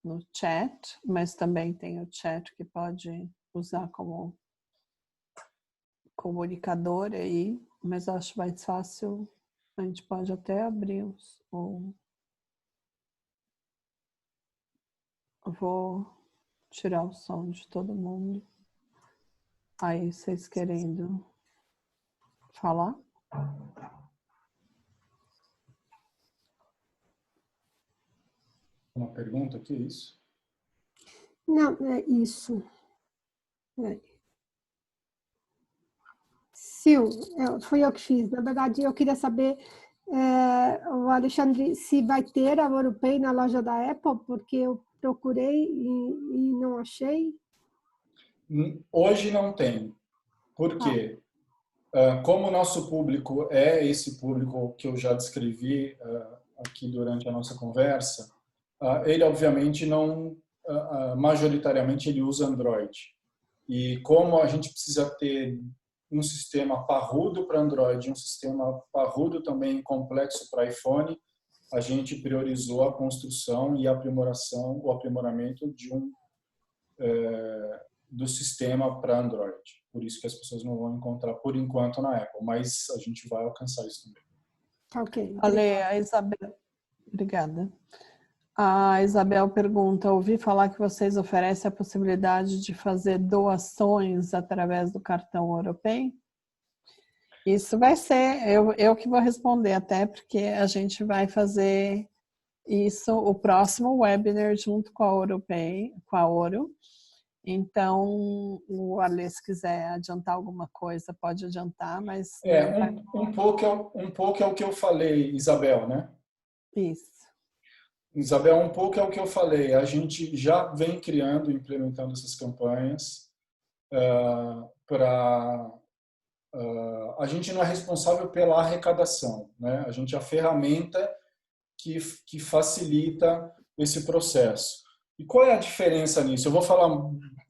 A: no chat, mas também tem o chat que pode usar como comunicador aí, mas acho mais fácil, a gente pode até abrir Vou tirar o som de todo mundo. Aí, vocês querendo falar?
B: Uma pergunta aqui, é isso?
D: Não, é isso. Sil, fui eu que fiz. Na verdade, eu queria saber, o Alexandre, se vai ter a Europay na loja da Apple, porque eu procurei e não achei.
B: Hoje não tem. Por quê? Como o nosso público é esse público que eu já descrevi aqui durante a nossa conversa, ele obviamente não, majoritariamente ele usa Android. E como a gente precisa ter um sistema parrudo para Android, um sistema parrudo também complexo para iPhone, a gente priorizou a construção e a aprimoração, o aprimoramento do sistema para Android. Por isso que as pessoas não vão encontrar, por enquanto, na Apple, mas a gente vai alcançar isso também.
D: Ok.
A: Ale, a Isabel. Obrigada. A Isabel pergunta: ouvi falar que vocês oferecem a possibilidade de fazer doações através do cartão Europay? Isso vai ser, eu que vou responder, até porque a gente vai fazer isso, o próximo webinar junto com a Europay, com a Ouro. Então, o Ale, se quiser adiantar alguma coisa, pode adiantar, mas...
B: Um pouco é o que eu falei, Isabel, né?
A: Isso.
B: Isabel, um pouco é o que eu falei. A gente já vem criando, implementando essas campanhas para... a gente não é responsável pela arrecadação, né? A gente é a ferramenta que facilita esse processo. E qual é a diferença nisso? Eu vou falar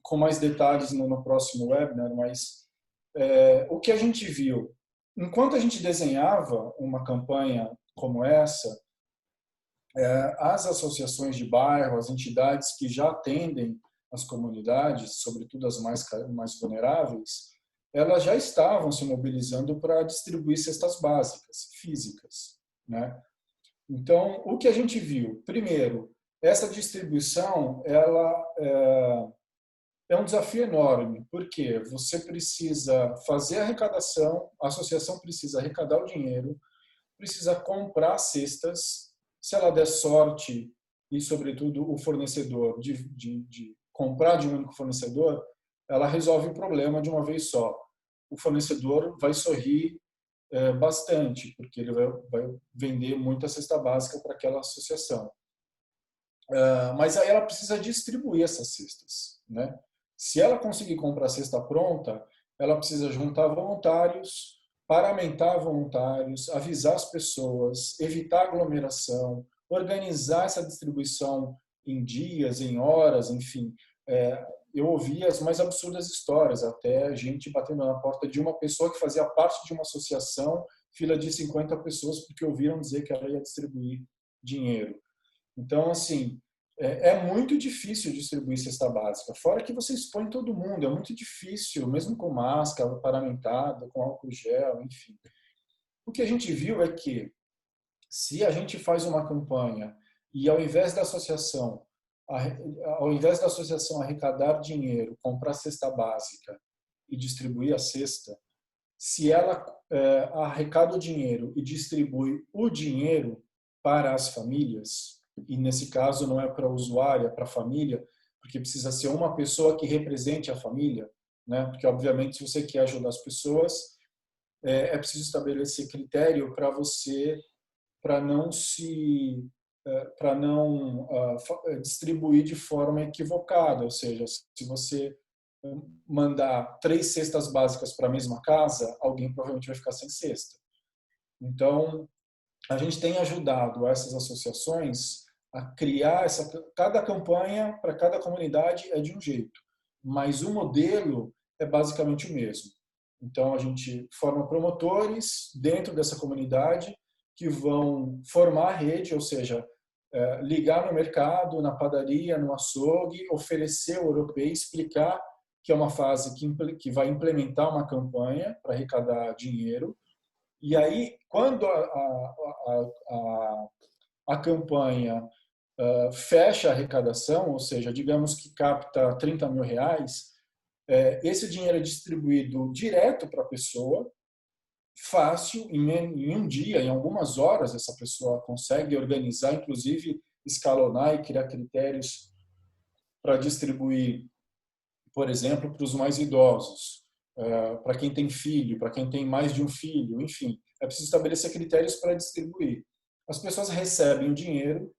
B: com mais detalhes no próximo webinar, mas o que a gente viu, enquanto a gente desenhava uma campanha como essa, as associações de bairro, as entidades que já atendem as comunidades, sobretudo as mais vulneráveis, elas já estavam se mobilizando para distribuir cestas básicas físicas, né? Então, o que a gente viu? Primeiro, essa distribuição ela é um desafio enorme, porque você precisa fazer a arrecadação, a associação precisa arrecadar o dinheiro, precisa comprar cestas, se ela der sorte, e sobretudo o fornecedor, de comprar de um único fornecedor, ela resolve o problema de uma vez só. O fornecedor vai sorrir bastante, porque ele vai vender muita cesta básica para aquela associação. Mas aí ela precisa distribuir essas cestas, né? Se ela conseguir comprar a cesta pronta, ela precisa juntar voluntários, paramentar voluntários, avisar as pessoas, evitar aglomeração, organizar essa distribuição em dias, em horas, enfim. Eu ouvi as mais absurdas histórias, até gente batendo na porta de uma pessoa que fazia parte de uma associação, fila de 50 pessoas, porque ouviram dizer que ela ia distribuir dinheiro. Então, assim, é muito difícil distribuir cesta básica. Fora que você expõe todo mundo, é muito difícil, mesmo com máscara, paramentada, com álcool gel, enfim. O que a gente viu é que, se a gente faz uma campanha e ao invés da associação arrecadar dinheiro, comprar cesta básica e distribuir a cesta, se ela arrecada o dinheiro e distribui o dinheiro para as famílias, e nesse caso não é para o usuário, é para a família, porque precisa ser uma pessoa que represente a família, né? Porque obviamente se você quer ajudar as pessoas, é preciso estabelecer critério para não distribuir de forma equivocada, ou seja, se você mandar 3 cestas básicas para a mesma casa, alguém provavelmente vai ficar sem cesta. Então, a gente tem ajudado essas associações a criar cada campanha para cada comunidade é de um jeito, mas o modelo é basicamente o mesmo. Então, a gente forma promotores dentro dessa comunidade que vão formar a rede, ou seja, ligar no mercado, na padaria, no açougue, oferecer o Europay, explicar que é uma fase que vai implementar uma campanha para arrecadar dinheiro. E aí, quando a campanha fecha a arrecadação, ou seja, digamos que capta R$ 30.000, esse dinheiro é distribuído direto para a pessoa, fácil, em um dia, em algumas horas, essa pessoa consegue organizar, inclusive escalonar e criar critérios para distribuir, por exemplo, para os mais idosos, para quem tem filho, para quem tem mais de um filho, enfim, é preciso estabelecer critérios para distribuir. As pessoas recebem o dinheiro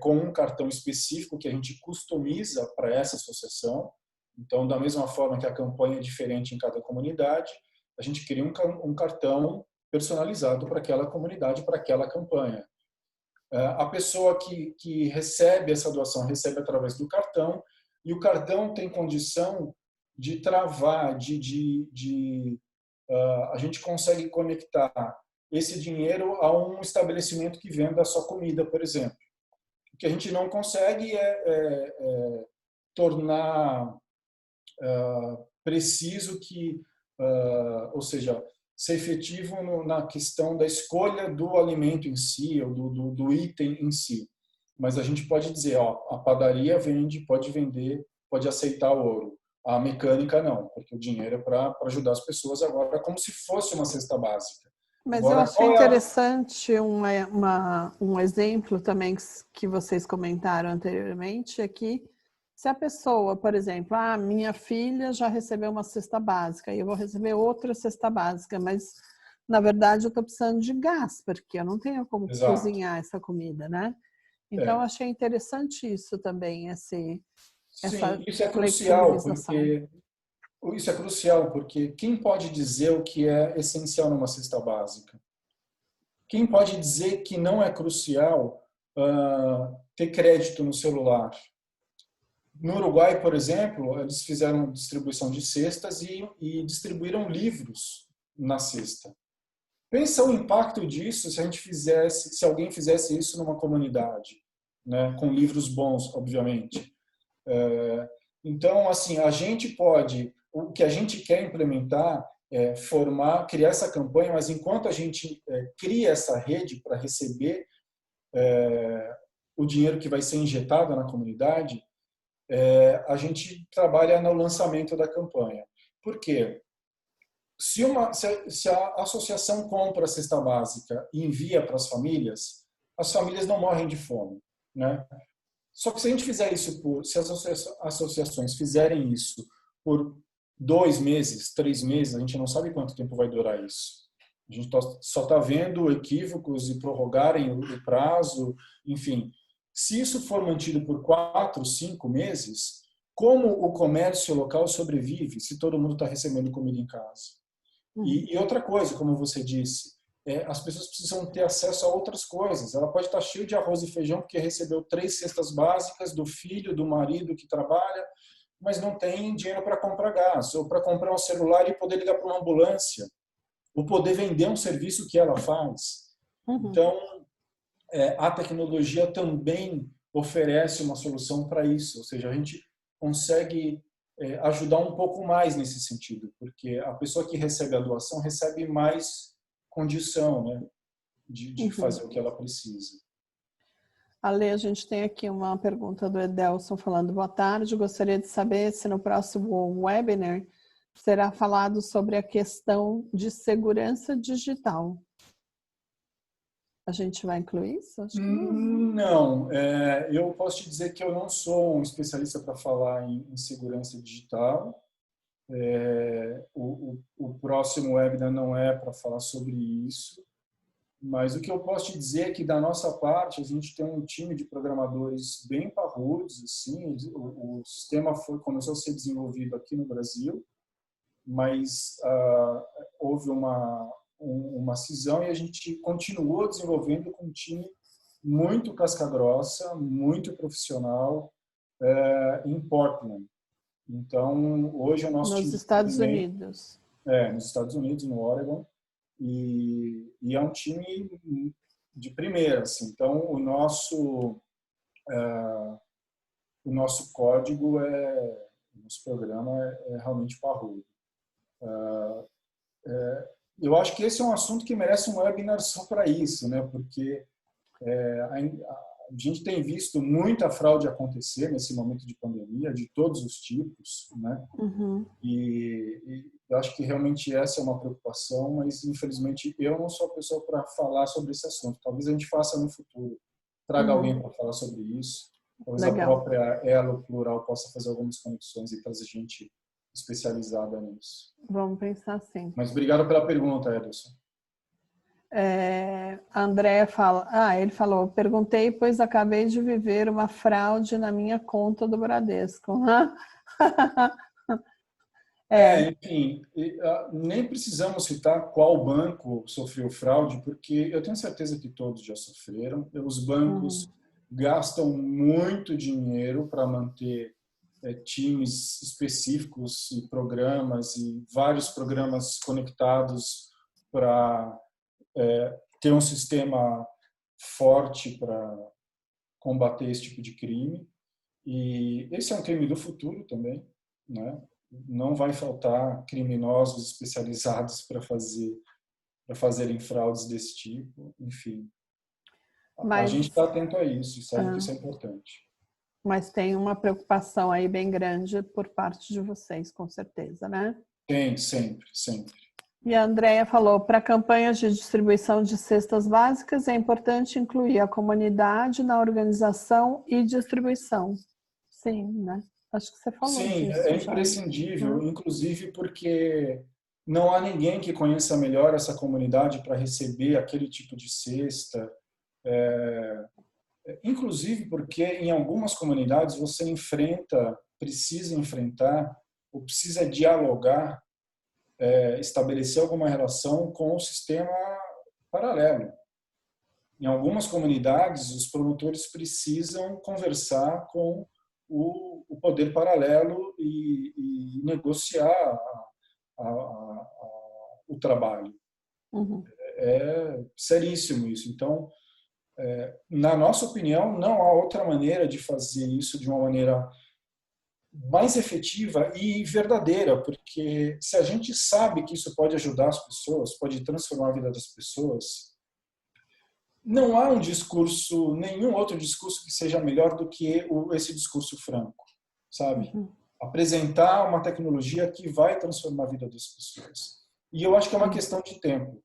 B: com um cartão específico que a gente customiza para essa associação. Então, da mesma forma que a campanha é diferente em cada comunidade, a gente cria um cartão personalizado para aquela comunidade, para aquela campanha. A pessoa que recebe essa doação recebe através do cartão, e o cartão tem condição de travar, a gente consegue conectar esse dinheiro a um estabelecimento que venda só comida, por exemplo. O que a gente não consegue é tornar preciso que, ou seja, ser efetivo na questão da escolha do alimento em si, ou do item em si. Mas a gente pode dizer, a padaria pode vender, pode aceitar ouro. A mecânica não, porque o dinheiro é para ajudar as pessoas agora, como se fosse uma cesta básica.
A: Mas
B: agora,
A: eu achei interessante um exemplo também que vocês comentaram anteriormente, é que se a pessoa, por exemplo, minha filha já recebeu uma cesta básica e eu vou receber outra cesta básica, mas na verdade eu estou precisando de gás, porque eu não tenho como cozinhar essa comida, né? Então eu achei interessante isso também, essa
B: isso é crucial, porque quem pode dizer o que é essencial numa cesta básica? Quem pode dizer que não é crucial ter crédito no celular? No Uruguai, por exemplo, eles fizeram distribuição de cestas e distribuíram livros na cesta. Pensa o impacto disso se alguém fizesse isso numa comunidade, né, com livros bons, obviamente. Então, assim, o que a gente quer implementar é criar essa campanha, mas enquanto a gente cria essa rede para receber o dinheiro que vai ser injetado na comunidade, a gente trabalha no lançamento da campanha. Por quê? Se a associação compra a cesta básica e envia para as famílias não morrem de fome, né? Só que se a gente fizer isso se as associações fizerem isso por 2 meses, 3 meses, a gente não sabe quanto tempo vai durar isso. A gente só está vendo equívocos e prorrogarem o prazo, enfim. Se isso for mantido por 4, 5 meses, como o comércio local sobrevive se todo mundo está recebendo comida em casa? E outra coisa, como você disse, as pessoas precisam ter acesso a outras coisas. Ela pode estar cheia de arroz e feijão porque recebeu 3 cestas básicas do filho, do marido que trabalha, mas não tem dinheiro para comprar gás, ou para comprar um celular e poder ligar para uma ambulância, ou poder vender um serviço que ela faz. Então, a tecnologia também oferece uma solução para isso, ou seja, a gente consegue ajudar um pouco mais nesse sentido, porque a pessoa que recebe a doação recebe mais condição, né, de fazer o que ela precisa.
A: Ale, a gente tem aqui uma pergunta do Edelson falando: boa tarde, gostaria de saber se no próximo webinar será falado sobre a questão de segurança digital. A gente vai incluir isso? Acho que
B: não. Eu posso te dizer que eu não sou um especialista para falar em segurança digital. O próximo webinar não é para falar sobre isso. Mas o que eu posso te dizer é que, da nossa parte, a gente tem um time de programadores bem parrudos. Assim, o sistema começou a ser desenvolvido aqui no Brasil, mas houve uma cisão e a gente continuou desenvolvendo com um time muito casca-grossa, muito profissional, em Portland. Então, hoje o nosso time...
A: Nos Estados Unidos.
B: Nos Estados Unidos, no Oregon. E é um time de primeira, assim. Então o nosso código o nosso programa é realmente parrudo. Eu acho que esse é um assunto que merece um webinar só para isso, né? Porque gente tem visto muita fraude acontecer nesse momento de pandemia, de todos os tipos, né? E eu acho que realmente essa é uma preocupação, mas infelizmente eu não sou a pessoa para falar sobre esse assunto. Talvez a gente faça no futuro, traga alguém para falar sobre isso. Talvez a própria Elo Plural possa fazer algumas conexões e trazer gente especializada nisso.
A: Vamos pensar assim.
B: Mas obrigado pela pergunta, Ederson.
A: A Andréa fala, ele falou, perguntei, pois acabei de viver uma fraude na minha conta do Bradesco.
B: Enfim, nem precisamos citar qual banco sofreu fraude, porque eu tenho certeza que todos já sofreram. Os bancos gastam muito dinheiro para manter times específicos e programas e vários programas conectados para ter um sistema forte para combater esse tipo de crime. E esse é um crime do futuro também, né? Não vai faltar criminosos especializados para fazerem fraudes desse tipo, enfim. A gente está atento a isso e sabe que isso é importante.
A: Mas tem uma preocupação aí bem grande por parte de vocês, com certeza, né?
B: Tem, sempre, sempre.
A: E a Andréa falou, para campanhas de distribuição de cestas básicas é importante incluir a comunidade na organização e distribuição. Sim, né? Acho que você falou disso.
B: Sim, é imprescindível, inclusive porque não há ninguém que conheça melhor essa comunidade para receber aquele tipo de cesta. Inclusive porque em algumas comunidades você precisa enfrentar ou precisa dialogar, estabelecer alguma relação com o sistema paralelo. Em algumas comunidades, os promotores precisam conversar com o poder paralelo e negociar o trabalho. É seríssimo isso. Então, na nossa opinião, não há outra maneira de fazer isso de uma maneira mais efetiva e verdadeira, porque se a gente sabe que isso pode ajudar as pessoas, pode transformar a vida das pessoas, não há nenhum outro discurso que seja melhor do que esse discurso franco, sabe? Apresentar uma tecnologia que vai transformar a vida das pessoas. E eu acho que é uma questão de tempo.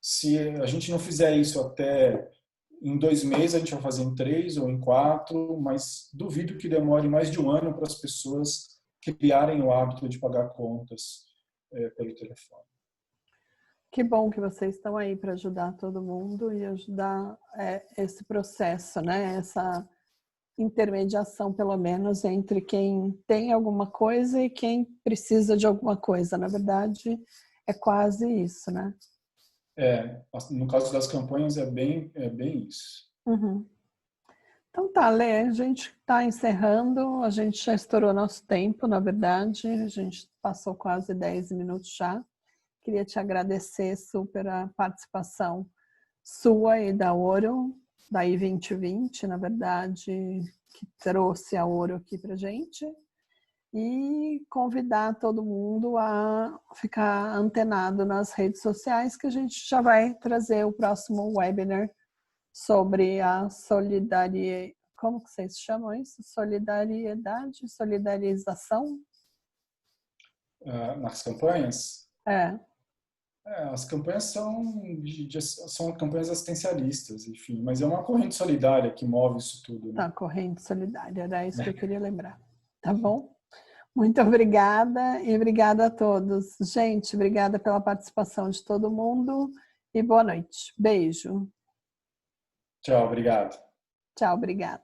B: Se a gente não fizer isso até em 2 meses, a gente vai fazer em 3 ou em 4, mas duvido que demore mais de 1 ano para as pessoas criarem o hábito de pagar contas pelo telefone.
A: Que bom que vocês estão aí para ajudar todo mundo e ajudar esse processo, né? Essa intermediação, pelo menos, entre quem tem alguma coisa e quem precisa de alguma coisa. Na verdade, é quase isso, né?
B: No caso das campanhas é bem isso.
A: Então tá, Lê, a gente está encerrando, a gente já estourou nosso tempo, na verdade, a gente passou quase 10 minutos já. Queria te agradecer super a participação sua e da Ouro, da I2020, na verdade, que trouxe a Ouro aqui pra gente. E convidar todo mundo a ficar antenado nas redes sociais, que a gente já vai trazer o próximo webinar sobre a solidariedade. Como que vocês chamam isso? Solidariedade? Solidarização?
B: Nas campanhas? As campanhas são campanhas assistencialistas, enfim, mas é uma corrente solidária que move isso tudo. Né?
A: Tá, corrente solidária, era isso que eu queria lembrar. Tá bom? Muito obrigada e obrigada a todos. Gente, obrigada pela participação de todo mundo e boa noite. Beijo.
B: Tchau, obrigado.
A: Tchau, obrigada.